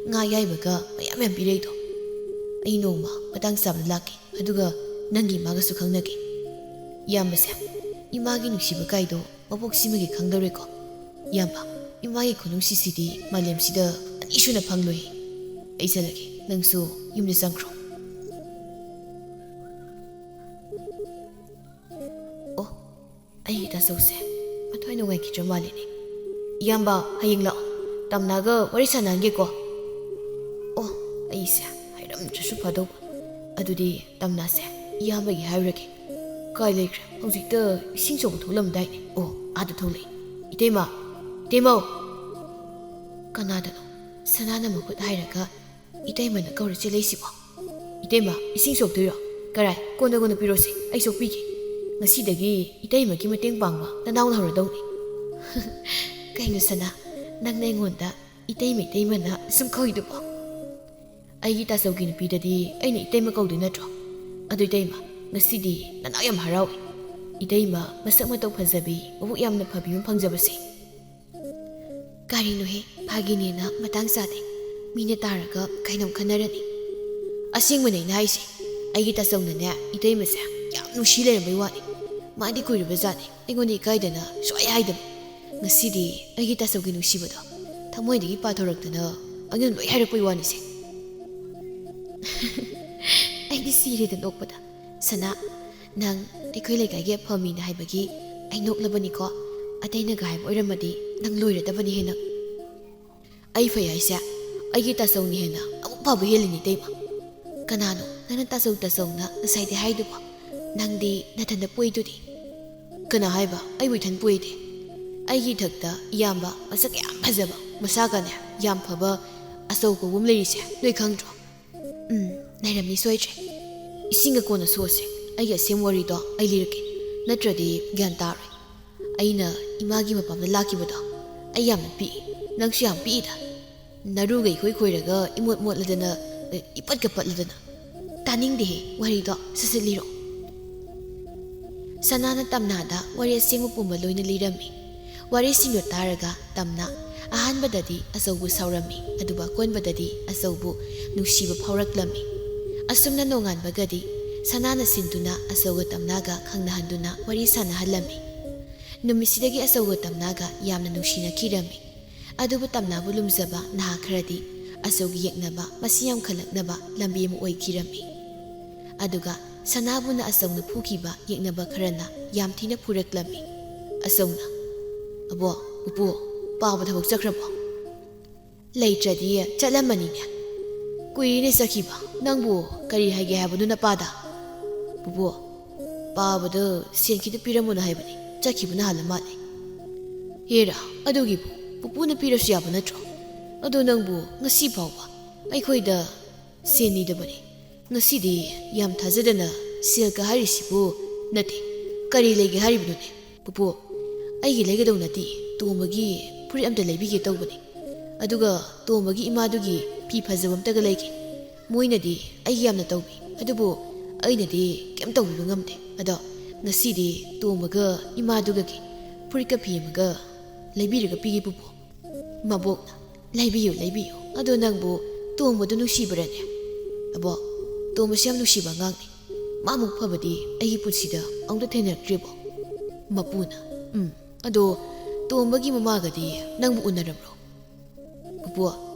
ꯉꯥ ꯌꯥꯏꯕꯒ ꯃꯌꯥꯝ ꯌꯥꯝ ꯄꯤꯔꯛꯏꯗꯣ ꯑꯩ ꯅꯣꯡꯃ ꯃꯇꯥꯡ ꯆꯥꯕꯗ ꯂꯥꯛꯀꯦ ꯑꯗꯨꯒ ꯅꯪꯒꯤ ꯏꯃꯥꯒꯁꯨ ꯈꯪꯅꯒꯦ ꯏꯌꯥꯝꯕꯁꯦ ꯏꯃꯥꯒꯤ ꯅꯨꯡꯁꯤꯕ ꯀꯥꯏꯗꯣ ꯃꯕꯣꯛꯁꯤꯃꯒꯤ ꯈꯪꯗꯧꯔꯦꯀꯣ ꯏꯌꯥꯝꯕ ꯏꯃꯥꯒꯤ ꯈꯨꯅꯨꯡꯁꯤꯁꯤꯗꯤ ꯃꯥꯂꯦꯝꯁꯤꯗ ꯑꯅꯤ ꯁꯨꯅ ꯐꯪꯂꯣꯏ ꯑꯩ ꯆꯠꯂꯒꯦ ꯅꯪꯁꯨ ꯌꯨꯝꯗ ꯆꯪꯈ꯭ꯔꯣ ꯑꯣ ꯑꯩꯒꯤ ꯇꯥꯆꯧꯁꯦ ꯃꯊ꯭ꯋꯥꯏ ꯅꯨꯡꯉꯥꯏꯈꯤꯗ꯭ꯔ ꯃꯥꯜꯂꯤꯅꯦ ꯏꯌꯥꯝꯕ ꯍꯌꯦꯡ ꯂꯥꯛꯑꯣ ꯇꯝꯅꯥꯒ ꯋꯥꯔꯤ ꯁꯥꯟꯅꯍꯟꯒꯦꯀꯣ ꯑꯣ ꯑꯩꯁꯦ ꯍꯥꯏꯔꯝꯗ꯭ꯔꯁꯨ ꯐꯗꯧꯕ ꯑꯗꯨꯗꯤ ꯇꯝꯅꯥꯁꯦ ꯏꯌꯥꯝꯕꯒꯤ ꯍꯥꯏꯔꯨꯔꯒꯦ ꯀꯥꯏ ꯂꯩꯈ꯭ꯔꯦ ꯍꯧꯖꯤꯛꯇ ꯏꯁꯤꯡ ꯁꯣꯛꯄ ꯊꯣꯛꯂꯝꯗꯥꯏꯅꯦ ꯑꯣ ꯑꯥꯗ ꯊꯣꯛꯂꯛꯏ ꯏꯇꯩꯃ ꯏꯇꯩꯃꯧ ꯀꯅꯥꯗꯅꯣ ꯁꯅꯥꯅ ꯃꯈꯨꯠ ꯍꯥꯏꯔꯒ ꯏꯇꯩꯃꯅ ꯀꯧꯔ ꯆꯦꯜꯂꯛꯏꯁꯤꯕꯣ ꯏꯇꯩꯃ ꯏꯁꯤꯡ ꯁꯣꯛꯇꯣꯏꯔꯣ ꯀꯔꯥꯏ ꯀꯣꯟꯅ ꯄꯤꯔꯣꯁꯤ ꯑꯩ ꯁꯣꯛꯄꯤꯒꯦ ꯉꯁꯤꯗꯒꯤ ꯏꯇꯩꯃꯒꯤ ꯃꯇꯦꯡ ꯄꯥꯡꯕ ꯅꯅꯥꯎꯅ ꯍꯧꯔꯗꯧꯅꯤ ꯀꯩꯅꯣ ꯁꯅꯥ ꯅꯪꯅ ꯑꯩꯉꯣꯟꯗ ꯏꯇꯩꯃꯅ ꯁꯨꯝ ꯀꯧꯏꯗꯨꯕꯣ ꯑꯩꯒꯤ ꯇꯥꯆꯧꯒꯤ ꯅꯨꯄꯤꯗꯗꯤ ꯑꯩꯅ ꯏꯇꯩꯃ ꯀꯧꯗꯣꯏ ꯅꯠꯇ꯭ꯔꯣ ꯑꯗꯨ ꯏꯇꯩꯃ ꯉꯁꯤꯗꯤ ꯅꯅꯥꯎ ꯌꯥꯝ ꯍꯔꯥꯎꯏ ꯏꯇꯩꯃ ꯃꯁꯛ ꯃꯇꯧ ꯐꯖꯕꯤ ꯃꯕꯨꯛ ꯌꯥꯝꯅ ꯐꯕꯤ ꯑꯃ ꯐꯪꯖꯕꯁꯦ ꯀꯔꯤꯅꯣꯍꯦ ꯐꯥꯒꯤꯅꯦꯅ ꯃꯇꯥꯡ ꯆꯥꯗꯦ ꯃꯤꯅ ꯇꯥꯔꯒ ꯀꯩꯅꯣꯝ ꯈꯟꯅꯔꯅꯤ ꯑꯁꯦꯡꯕꯅꯦ ꯑꯩꯅ ꯍꯥꯏꯁꯦ ꯑꯩꯒꯤ ꯇꯥꯆꯧꯅꯅꯦ ꯏꯇꯩꯃꯁꯦ ꯌꯥꯝ ꯅꯨꯡꯁꯤ ꯂꯩꯔꯝꯕꯩ ꯋꯥꯅꯤ ꯃꯥꯗꯤ ꯀꯨꯏꯔꯕ ꯖꯥꯠꯅꯤ ꯑꯩꯉꯣꯟꯗ ꯏꯀꯥꯏꯗꯅ ꯁꯨꯡꯍꯥꯏ ꯍꯥꯏꯗꯕ ꯉꯁꯤꯗꯤ ꯑꯩꯒꯤ ꯇꯥꯆꯧꯒꯤ ꯅꯨꯡꯁꯤꯕꯗꯣ ꯊꯃꯣꯏꯗꯒꯤ ꯄꯥꯊꯣꯔꯛꯇꯅ ꯑꯩꯉꯣꯟꯗ ꯂꯣꯏ ꯍꯥꯏꯔꯛꯄꯩ ꯋꯥꯅꯤꯁꯦ ꯑꯩꯗꯤ ꯁꯤꯔꯦꯗ ꯅꯣꯛꯄꯗ ꯁꯅꯥ ꯅꯪ ꯑꯩꯈꯣꯏ ꯂꯩꯀꯥꯏꯒꯤ ꯑꯐꯃꯤꯅ ꯍꯥꯏꯕꯒꯤ ꯑꯩ ꯅꯣꯛꯂꯕꯅꯤꯀꯣ ꯑꯇꯩꯅꯒ ꯍꯥꯏꯕ ꯑꯣꯏꯔꯝꯃꯗꯤ ꯅꯪ ꯂꯣꯏꯔꯗꯕꯅꯤ ꯍꯦꯟꯅ ꯑꯩ ꯐꯩ ꯍꯥꯏꯁꯦ ꯑꯩꯒꯤ ꯇꯥꯆꯧꯅꯤ ꯍꯦꯟꯅ ꯑꯃꯨꯛ ꯐꯕ ꯍꯦꯜꯂꯤꯅꯤ ꯏꯇꯩꯃ ꯀꯅꯥꯅꯣ ꯅꯪꯅ ꯇꯥꯆꯧꯅ ꯉꯁꯥꯏꯗꯤ ꯍꯥꯏꯗꯨꯕꯣ ꯅꯪꯗꯤ ꯅꯊꯟꯗ ꯄꯣꯏꯗꯨꯗꯤ ꯀꯅꯥ ꯍꯥꯏꯕ ꯑꯩꯕꯨ ꯏꯊꯟ ꯄꯣꯏꯗꯦ ꯑꯩꯒꯤ ꯏꯊꯛꯇ ꯏꯌꯥꯝꯕ ꯃꯁꯛ ꯌꯥꯝ ꯐꯖꯕ ꯃꯁꯥꯒꯅꯦ ꯌꯥꯝ ꯐꯕ ꯑꯆꯧꯕ ꯑꯃ ꯂꯩꯔꯤꯁꯦ ꯅꯣꯏ ꯈꯪꯗ꯭ꯔꯣ ꯂꯩꯔꯝꯅꯤ ꯁꯣꯏꯗ꯭ꯔꯦ ꯏꯁꯤꯡꯒ ꯀꯣꯟꯅ ꯁꯣꯛꯑꯁꯦ ꯑꯩꯒꯤ ꯑꯁꯦꯡꯕ ꯋꯥꯔꯤꯗꯣ ꯑꯩ ꯂꯤꯔꯛꯀꯦ ꯅꯠꯇ꯭ꯔꯗꯤ ꯒ꯭ꯌꯥꯟ ꯇꯥꯔꯣꯏ ꯑꯩꯅ ꯏꯃꯥꯒꯤ ꯃꯄꯥꯝꯗ ꯂꯥꯛꯈꯤꯕꯗꯣ ꯑꯩ ꯌꯥꯝꯅ ꯄꯤꯛꯏ ꯅꯪꯁꯨ ꯌꯥꯝ ꯄꯤꯛꯏꯗ ꯅꯔꯨꯒ ꯏꯈꯣꯏ ꯈꯣꯏꯔꯒ ꯏꯃꯣꯠ ꯃꯣꯠꯂꯗꯅ ꯏꯄꯠꯀ ꯄꯠꯂꯗꯅ ꯇꯥꯅꯤꯡꯗꯦꯍꯦ ꯋꯥꯔꯤꯗꯣ ꯁꯠ ꯂꯤꯔꯣ ꯁꯅꯥꯅ ꯇꯝꯅꯥꯗ ꯋꯥꯔꯤ ꯑꯁꯦꯡꯕ ꯄꯨꯝꯕ ꯂꯣꯏꯅ ꯂꯤꯔꯝꯃꯤ ꯋꯥꯔꯤꯁꯤꯡꯗꯣ ꯇꯥꯔꯒ ꯇꯝꯅ ꯑꯍꯥꯟꯕꯗꯗꯤ ꯑꯆꯧꯕꯨ ꯁꯥꯎꯔꯝꯃꯤ ꯑꯗꯨꯒ ꯑꯀꯣꯟꯕꯗꯗꯤ ꯑꯆꯧꯕꯨ ꯅꯨꯡꯁꯤꯕ ꯐꯥꯎꯔꯛꯂꯝꯃꯤ ꯑꯁꯨꯝꯅ ꯅꯣꯡꯉꯥꯟꯕꯒꯗꯤ ꯁꯅꯥꯅ ꯁꯤꯟꯗꯨꯅ ꯑꯆꯧꯒ ꯇꯝꯅꯥꯒ ꯈꯪꯅꯍꯟꯗꯨꯅ ꯋꯥꯔꯤ ꯁꯥꯟꯅꯍꯜꯂꯝꯃꯤ ꯅꯨꯃꯤꯠꯁꯤꯗꯒꯤ ꯑꯆꯧꯒ ꯇꯝꯅꯥꯒ ꯌꯥꯝꯅ ꯅꯨꯡꯁꯤꯅꯈꯤꯔꯝꯃꯤ ꯑꯗꯨꯕꯨ ꯇꯝꯅꯥꯕꯨ ꯂꯨꯝꯖꯕ ꯅꯍꯥ ꯈꯔꯗꯤ ꯑꯆꯧꯒꯤ ꯌꯦꯛꯅꯕ ꯃꯁꯤꯡ ꯌꯥꯝꯈꯠꯂꯛꯅꯕ ꯂꯝꯕꯤ ꯑꯃ ꯑꯣꯏꯈꯤꯔꯝꯃꯤ ꯑꯗꯨꯒ ꯁꯅꯥꯕꯨꯅ ꯑꯆꯧꯅ ꯐꯨꯈꯤꯕ ꯌꯦꯛꯅꯕ ꯈꯔꯅ ꯌꯥꯝ ꯊꯤꯅ ꯐꯨꯔꯛꯂꯝꯃꯤ ꯑꯆꯧꯅ ꯑꯕꯣ ꯄꯨꯄꯨ ꯄꯥꯕ ꯊꯕꯛ ꯆꯠꯈ꯭ꯔꯕꯣ ꯂꯩꯇ꯭ꯔꯗꯤ ꯆꯠꯂꯝꯃꯅꯤꯅꯦ ꯀꯨꯏꯔꯦꯅꯦ ꯆꯠꯈꯤꯕ ꯅꯪꯕꯨ ꯀꯔꯤ ꯍꯥꯏꯒꯦ ꯍꯥꯏꯕꯅꯣ ꯅꯄꯥꯗ ꯄꯨꯄꯨ ꯄꯥꯕꯗ ꯁꯦꯟ ꯈꯤꯇ ꯄꯤꯔꯝꯃꯣꯅ ꯍꯥꯏꯕꯅꯤ ꯆꯠꯈꯤꯕꯅ ꯍꯥꯜꯂ ꯃꯥꯜꯂꯦ ꯍꯦꯔꯥ ꯑꯗꯨꯒꯤꯕꯨ ꯄꯨꯄꯨꯅ ꯄꯤꯔꯁꯨ ꯌꯥꯕ ꯅꯠꯇ꯭ꯔꯣ ꯑꯗꯣ ꯅꯪꯕꯨ ꯉꯁꯤ ꯐꯥꯎꯕ ꯑꯩꯈꯣꯏꯗ ꯁꯦꯟ ꯅꯤꯗꯕꯅꯤ ꯉꯁꯤꯗꯤ ꯌꯥꯝ ꯊꯥꯖꯗꯅ ꯁꯦꯜꯀ ꯍꯥꯏꯔꯤꯁꯤꯕꯨ ꯅꯠꯇꯦ ꯀꯔꯤ ꯂꯩꯒꯦ ꯍꯥꯏꯔꯤꯕꯅꯣꯅꯦ ꯄꯨꯄꯨ ꯑꯩꯒꯤ ꯂꯩꯒꯗꯧ ꯅꯠꯇꯦ ꯇꯣꯝꯕꯒꯤ ꯐꯨꯔꯤꯠ ꯑꯝꯇ ꯂꯩꯕꯤꯒꯦ ꯇꯧꯕꯅꯤ ꯑꯗꯨꯒ ꯇꯣꯝꯕꯒꯤ ꯏꯃꯥꯗꯨꯒꯤ ꯐꯤ ꯐꯖꯕ ꯑꯝꯇꯒ ꯂꯩꯒꯦ ꯃꯣꯏꯅꯗꯤ ꯑꯩꯒꯤ ꯌꯥꯝꯅ ꯇꯧꯕꯤ ꯑꯗꯨꯕꯨ ꯑꯩꯅꯗꯤ ꯀꯩꯝ ꯇꯧꯕꯤꯕ ꯉꯝꯗꯦ ꯑꯗꯣ ꯉꯁꯤꯗꯤ ꯇꯣꯝꯕꯒ ꯏꯃꯥꯗꯨꯒꯒꯤ ꯐꯨꯔꯤꯠꯀ ꯐꯤ ꯑꯃꯒ ꯂꯩꯕꯤꯔꯒ ꯄꯤꯒꯦ ꯄꯨꯄꯨ ꯃꯕꯣꯛꯅ ꯂꯩꯕꯤꯌꯨ ꯑꯗꯣ ꯅꯪꯕꯨ ꯇꯣꯝꯕꯗꯨ ꯅꯨꯡꯁꯤꯕ꯭ꯔꯅꯦ ꯑꯕꯣ ꯇꯣꯝꯕꯁꯤ ꯌꯥꯝ ꯅꯨꯡꯁꯤꯕ ꯑꯉꯥꯡꯅꯤ ꯃꯥꯃꯨꯛ ꯐꯕꯗꯤ ꯑꯩꯒꯤ ꯄꯨꯟꯁꯤꯗ ꯑꯃꯨꯛꯇ ꯊꯦꯡꯅꯔꯛꯇ꯭ꯔꯤꯕꯣ ꯃꯄꯨꯅ ꯑꯗꯣ ꯇꯣꯝꯕꯒꯤ ꯃꯃꯥꯒꯗꯤ ꯅꯪꯕꯨ ꯎꯅꯔꯕ꯭ꯔꯣ ꯄꯨꯄꯨ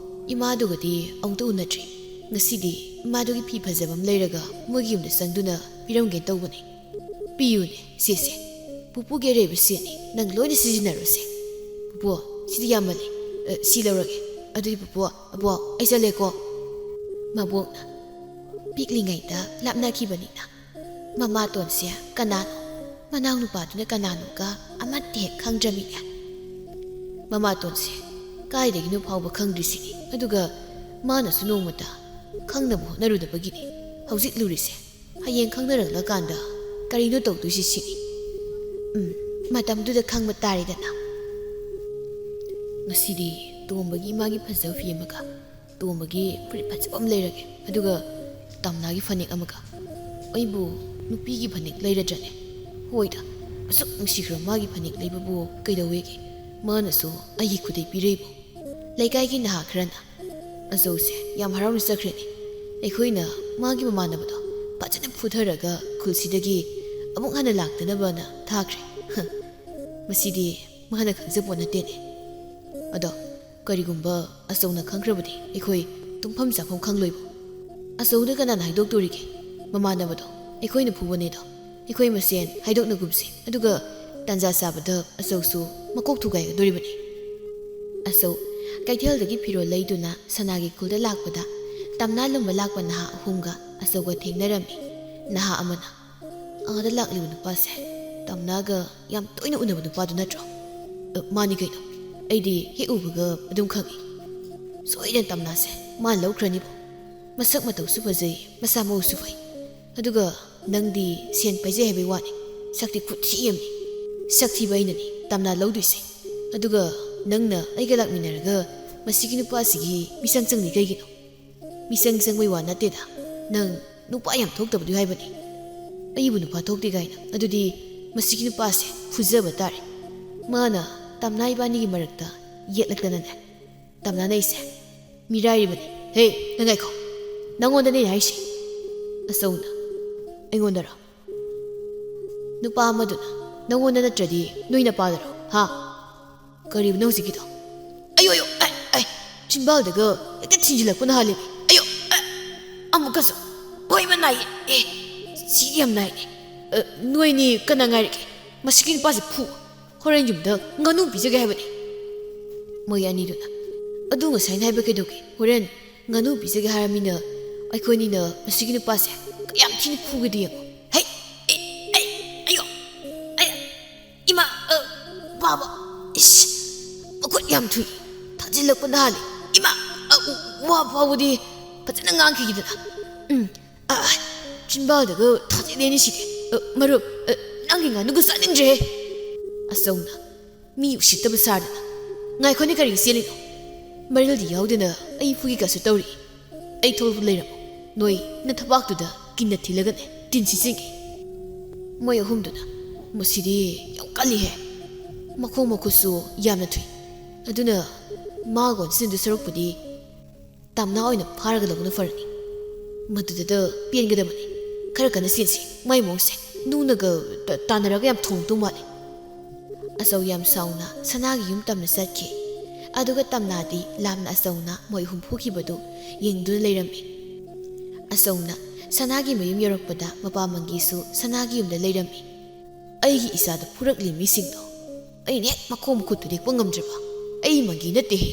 ꯏꯃꯥꯗꯨꯒꯗꯤ ꯑꯃꯨꯛꯇ ꯎꯅꯗ꯭ꯔꯤ ꯉꯁꯤꯗꯤ ꯏꯃꯥꯗꯨꯒꯤ ꯐꯤ ꯐꯖꯕ ꯑꯃ ꯂꯩꯔꯒ ꯃꯣꯏꯒꯤ ꯌꯨꯝꯗ ꯆꯪꯗꯨꯅ ꯄꯤꯔꯝꯒꯦ ꯇꯧꯕꯅꯤ ꯄꯤꯌꯨꯅꯦ ꯁꯤꯁꯦ ꯄꯨꯄꯨꯒꯤ ꯑꯔꯩꯕ ꯁꯦꯟꯅꯤ ꯅꯪ ꯂꯣꯏꯅ ꯁꯤꯖꯤꯟꯅꯔꯣꯁꯦ ꯄꯨꯄꯨ ꯁꯤꯗꯤ ꯌꯥꯝꯃꯜꯂꯦ ꯁꯤ ꯂꯧꯔꯒꯦ ꯑꯗꯨꯗꯤ ꯄꯨꯄꯨ ꯑꯕꯣꯛ ꯑꯩ ꯆꯠꯂꯦꯀꯣ ꯃꯕꯣꯛꯅ ꯄꯤꯛꯂꯤꯉꯩꯗ ꯂꯥꯞꯅꯈꯤꯕꯅꯤꯅ ꯃꯃꯥꯇꯣꯟꯁꯦ ꯀꯅꯥꯅꯣ ꯃꯅꯥꯎ ꯅꯨꯄꯥꯗꯨꯅ ꯀꯅꯥꯅꯣꯒ ꯑꯃꯠꯇ ꯍꯦꯛ ꯈꯪꯗ꯭ꯔꯃꯤꯅꯦ ꯃꯃꯥꯇꯣꯟꯁꯦ ꯀꯥꯏꯗꯒꯤꯅꯣ ꯐꯥꯎꯕ ꯈꯪꯗ꯭ꯔꯤꯁꯤꯅꯤ ꯑꯗꯨꯒ ꯃꯥꯅꯁꯨ ꯅꯣꯡꯃꯇ ꯈꯪꯅꯕ ꯍꯣꯠꯅꯔꯨꯗꯕꯒꯤꯅꯤ ꯍꯧꯖꯤꯛ ꯂꯨꯔꯤꯁꯦ ꯍꯌꯦꯡ ꯈꯪꯅꯔꯛꯂꯀꯥꯟꯗ ꯀꯔꯤꯅꯣ ꯇꯧꯗꯣꯏꯁꯤ ꯁꯤꯅꯤ ꯃꯇꯝꯗꯨꯗ ꯈꯪꯕ ꯇꯥꯔꯦꯗꯅ ꯉꯁꯤꯗꯤ ꯇꯣꯝꯕꯒꯤ ꯏꯃꯥꯒꯤ ꯐꯖꯕ ꯐꯤ ꯑꯃꯒ ꯇꯣꯝꯕꯒꯤ ꯐꯨꯔꯤꯠ ꯐꯖꯕ ꯑꯃ ꯂꯩꯔꯒꯦ ꯑꯗꯨꯒ ꯇꯝꯅꯥꯒꯤ ꯐꯅꯦꯛ ꯑꯃꯒ ꯑꯩꯕꯨ ꯅꯨꯄꯤꯒꯤ ꯐꯅꯦꯛ ꯂꯩꯔꯗ꯭ꯔꯅꯦ ꯍꯣꯏꯗ ꯑꯁꯨꯛ ꯅꯨꯡꯁꯤꯈ꯭ꯔꯕ ꯃꯥꯒꯤ ꯐꯅꯦꯛ ꯂꯩꯕꯕꯨ ꯀꯩꯗꯧꯋꯦꯒꯦ ꯃꯥꯅꯁꯨ ꯑꯩꯒꯤ ꯈꯨꯗꯩ ꯄꯤꯔꯛꯏꯕꯨ ꯂꯩꯀꯥꯏꯒꯤ ꯅꯍꯥ ꯈꯔꯅ ꯑꯆꯧꯁꯦ ꯌꯥꯝ ꯍꯔꯥꯎꯅ ꯆꯠꯈ꯭ꯔꯦꯅꯦ ꯑꯩꯈꯣꯏꯅ ꯃꯥꯒꯤ ꯃꯃꯥꯟꯅꯕꯗꯣ ꯐꯖꯅ ꯐꯨꯊꯔꯒ ꯈꯨꯜꯁꯤꯗꯒꯤ ꯑꯃꯨꯛ ꯍꯟꯅ ꯂꯥꯛꯇꯅꯕꯅ ꯊꯥꯈ꯭ꯔꯦ ꯃꯁꯤꯗꯤ ꯃꯥꯅ ꯈꯪꯖꯄꯣꯠ ꯅꯠꯇꯦꯅꯦ ꯑꯗꯣ ꯀꯔꯤꯒꯨꯝꯕ ꯑꯆꯧꯅ ꯈꯪꯈ꯭ꯔꯕꯗꯤ ꯑꯩꯈꯣꯏ ꯇꯨꯝꯐꯝ ꯆꯥꯐꯝ ꯈꯪꯂꯣꯏꯕ ꯑꯆꯧꯗ ꯀꯅꯥꯅ ꯍꯥꯏꯗꯣꯛꯇꯣꯔꯤꯒꯦ ꯃꯃꯥꯟꯅꯕꯗꯣ ꯑꯩꯈꯣꯏꯅ ꯐꯨꯕꯅꯦꯗꯣ ꯑꯩꯈꯣꯏ ꯃꯁꯦꯟ ꯍꯥꯏꯗꯣꯛꯅꯒꯨꯝꯁꯤ ꯑꯗꯨꯒ ꯇꯥꯟꯖꯥ ꯆꯥꯕꯗ ꯑꯆꯧꯁꯨ ꯃꯀꯣꯛ ꯊꯨꯒꯥꯏꯒꯗꯣꯔꯤꯕꯅꯤ ꯑꯆꯧ ꯀꯩꯊꯦꯜꯗꯒꯤ ꯐꯤꯔꯣꯜ ꯂꯩꯗꯨꯅ ꯁꯅꯥꯒꯤ ꯈꯨꯜꯗ ꯂꯥꯛꯄꯗ ꯇꯝꯅꯥ ꯂꯨꯝꯕ ꯂꯥꯛꯄ ꯅꯍꯥ ꯑꯍꯨꯝꯒ ꯑꯆꯧꯒ ꯊꯦꯡꯅꯔꯝꯃꯤ ꯅꯍꯥ ꯑꯃꯅ ꯑꯥꯗ ꯂꯥꯛꯂꯤꯕ ꯅꯨꯄꯥꯁꯦ ꯇꯝꯅꯥꯒ ꯌꯥꯝ ꯇꯣꯏꯅ ꯎꯅꯕ ꯅꯨꯄꯥꯗꯨ ꯅꯠꯇ꯭ꯔꯣ ꯃꯥꯅꯤ ꯀꯩꯅꯣ ꯑꯩꯗꯤ ꯍꯦꯛ ꯎꯕꯒ ꯑꯗꯨꯝ ꯈꯪꯉꯤ ꯁꯣꯏꯗꯅ ꯇꯝꯅꯥꯁꯦ ꯃꯥꯅ ꯂꯧꯈ꯭ꯔꯅꯤꯕꯣ ꯃꯁꯛ ꯃꯇꯧꯁꯨ ꯐꯖꯩ ꯃꯁꯥ ꯃꯎꯁꯨ ꯐꯩ ꯑꯗꯨꯒ ꯅꯪꯗꯤ ꯁꯦꯟ ꯄꯥꯏꯖꯩ ꯍꯥꯏꯕꯩ ꯋꯥꯅꯤ ꯁꯛꯇꯤ ꯈꯨꯊꯤ ꯑꯃꯅꯤ ꯁꯛ ꯊꯤꯕ ꯑꯩꯅꯅꯤ ꯇꯝꯅꯥ ꯂꯧꯗꯣꯏꯁꯦ ꯑꯗꯨꯒ ꯅꯪꯅ ꯑꯩꯒ ꯂꯥꯛꯃꯤꯟꯅꯔꯒ ꯃꯁꯤꯒꯤ ꯅꯨꯄꯥꯁꯤꯒꯤ ꯃꯤꯆꯪ ꯆꯪꯅꯤ ꯀꯩꯒꯤꯅꯣ ꯃꯤꯆꯪ ꯆꯪꯕꯩ ꯋꯥ ꯅꯠꯇꯦꯗ ꯅꯪ ꯅꯨꯄꯥ ꯌꯥꯝ ꯊꯣꯛꯇꯕꯗꯨ ꯍꯥꯏꯕꯅꯤ ꯑꯩꯕꯨ ꯅꯨꯄꯥ ꯊꯣꯛꯇꯦ ꯀꯥꯏꯅ ꯑꯗꯨꯗꯤ ꯃꯁꯤꯒꯤ ꯅꯨꯄꯥꯁꯦ ꯐꯨꯖꯕ ꯇꯥꯔꯦ ꯃꯥꯅ ꯇꯝꯅꯥ ꯏꯕꯥꯅꯤꯒꯤ ꯃꯔꯛꯇ ꯌꯦꯠꯂꯛꯇꯅꯅꯦ ꯇꯝꯅꯥꯅ ꯑꯩꯁꯦ ꯃꯤꯔꯥꯏꯔꯤꯕꯅꯤ ꯍꯦ ꯅꯪ ꯉꯥꯏꯈꯣ ꯅꯪꯉꯣꯟꯗꯅꯦ ꯍꯥꯏꯁꯦ ꯑꯆꯧꯅ ꯑꯩꯉꯣꯟꯗꯔꯣ ꯅꯨꯄꯥ ꯑꯃꯗꯨꯅ ꯅꯪꯉꯣꯟꯗ ꯅꯠꯇ꯭ꯔꯗꯤ ꯅꯣꯏ ꯅꯄꯥꯗꯔꯣ ꯍꯥ ꯀꯔꯤꯕꯅꯣ ꯍꯧꯖꯤꯛꯀꯤꯗꯣ ꯑꯌꯣ ꯑꯌꯣ ꯆꯤꯟꯕꯥꯜꯗꯒ ꯍꯦꯛꯇ ꯊꯤꯟꯖꯤꯜꯂꯛꯄꯅ ꯍꯥꯜꯂꯤꯃꯤ ꯑꯌꯣ ꯑꯃꯨꯛꯀꯁꯨ ꯍꯣꯏꯕ ꯅꯥꯏꯌꯦ ꯁꯤꯒꯤ ꯌꯥꯝ ꯅꯥꯏꯅꯦ ꯅꯣꯏꯅꯤ ꯀꯅꯥ ꯉꯥꯏꯔꯤꯒꯦ ꯃꯁꯤꯒꯤ ꯅꯨꯄꯥꯁꯦ ꯐꯨ ꯍꯣꯔꯦꯟ ꯌꯨꯝꯗ ꯉꯥꯅꯨ ꯄꯤꯖꯒꯦ ꯍꯥꯏꯕꯅꯤ ꯃꯣꯏ ꯑꯅꯤꯗꯨꯅ ꯑꯗꯨ ꯉꯁꯥꯏꯅ ꯍꯥꯏꯕ ꯀꯩꯗꯧꯒꯦ ꯍꯣꯔꯦꯟ ꯉꯥꯅꯨ ꯄꯤꯖꯒꯦ ꯍꯥꯏꯔꯃꯤꯅ ꯑꯩꯈꯣꯏꯅꯤꯅ ꯃꯁꯤꯒꯤ ꯅꯨꯄꯥꯁꯦ ꯀꯌꯥꯝ ꯊꯤꯅ ꯐꯨꯒꯗꯤ ꯌꯦꯡꯉꯣ ꯍꯩ ꯑꯌꯣ ꯏꯃꯥ ꯕꯥꯕꯥ ꯏꯁ ꯃꯈꯨꯠ ꯌꯥꯝ ꯊꯨꯏ ꯊꯥꯖꯤꯜꯂꯛꯄꯅ ꯍꯥꯜꯂꯤ ꯏꯃꯥ ꯋꯥ ꯐꯥꯎꯕꯗꯤ ꯐꯖꯅ ꯉꯥꯡꯈꯤꯗꯅ ꯆꯤꯟꯕꯥꯜꯗꯒ ꯊꯥꯖꯤꯜꯂꯦꯅꯤ ꯁꯤꯗꯤ ꯃꯔꯨꯞ ꯅꯪꯒꯤ ꯉꯥꯅꯨꯒ ꯆꯥꯅꯤꯡꯗ꯭ꯔꯦ ꯑꯆꯧꯅ ꯃꯤ ꯎꯁꯤꯠꯇꯕ ꯁꯥꯗꯅ ꯉꯥꯏꯈꯣꯅꯦ ꯀꯔꯤꯒꯤ ꯆꯦꯜꯂꯤꯅꯣ ꯃꯔꯤꯜꯗꯤ ꯌꯥꯎꯗꯅ ꯑꯩ ꯐꯨꯒꯤꯒꯁꯨ ꯇꯧꯔꯤ ꯑꯩ ꯊꯣꯛꯂꯛꯄ ꯂꯩꯔꯝꯃꯣ ꯅꯣꯏ ꯅꯊꯕꯥꯛꯇꯨꯗ ꯀꯤꯟꯅ ꯊꯤꯜꯂꯒꯅꯦ ꯇꯤꯟꯁꯤ ꯆꯤꯡꯒꯦ ꯃꯣꯏ ꯑꯍꯨꯝꯗꯨꯅ ꯃꯁꯤꯗꯤ ꯌꯥꯝ ꯀꯜꯂꯤꯍꯦ ꯃꯈꯣꯡ ꯃꯈꯨꯠꯁꯨ ꯌꯥꯝꯅ ꯊꯨꯏ ꯑꯗꯨꯅ ꯃꯥꯒ ꯑꯣꯟꯁꯤꯟꯗꯨ ꯁꯔꯨꯛꯄꯨꯗꯤ ꯇꯝꯅꯥ ꯑꯣꯏꯅ ꯐꯥꯔꯒ ꯂꯧꯕꯅ ꯐꯔꯅꯤ ꯃꯗꯨꯗ ꯄꯦꯟꯒꯗꯕꯅꯤ ꯈꯔ ꯀꯟꯅ ꯆꯦꯟꯁꯤ ꯃꯥꯏ ꯃꯑꯣꯡꯁꯦ ꯅꯨꯡꯅꯒ ꯇꯥꯟꯅꯔꯒ ꯌꯥꯝ ꯊꯣꯡꯗꯧ ꯃꯥꯜꯂꯤ ꯑꯆꯧ ꯌꯥꯝ ꯁꯥꯎꯅ ꯁꯅꯥꯒꯤ ꯌꯨꯝ ꯇꯝꯅ ꯆꯠꯈꯤ ꯑꯗꯨꯒ ꯇꯝꯅꯥꯗꯤ ꯂꯥꯝꯅ ꯑꯆꯧꯅ ꯃꯣꯏ ꯑꯍꯨꯝ ꯐꯨꯈꯤꯕꯗꯨ ꯌꯦꯡꯗꯨꯅ ꯂꯩꯔꯝꯃꯤ ꯑꯆꯧꯅ ꯁꯅꯥꯒꯤ ꯃꯌꯨꯝ ꯌꯧꯔꯛꯄꯗ ꯃꯄꯥ ꯃꯪꯒꯤꯁꯨ ꯁꯅꯥꯒꯤ ꯌꯨꯝꯗ ꯂꯩꯔꯝꯃꯤ ꯑꯩꯒꯤ ꯏꯆꯥꯗ ꯐꯨꯔꯛꯂꯤ ꯃꯤꯁꯤꯡꯗꯣ ꯑꯩꯅ ꯍꯦꯛ ꯃꯈꯣꯡ ꯃꯈꯨꯠ ꯊꯨꯗꯦꯛꯄ ꯉꯝꯗ꯭ꯔꯕ ꯑꯩ ꯃꯪꯒꯤ ꯅꯠꯇꯦꯍꯦ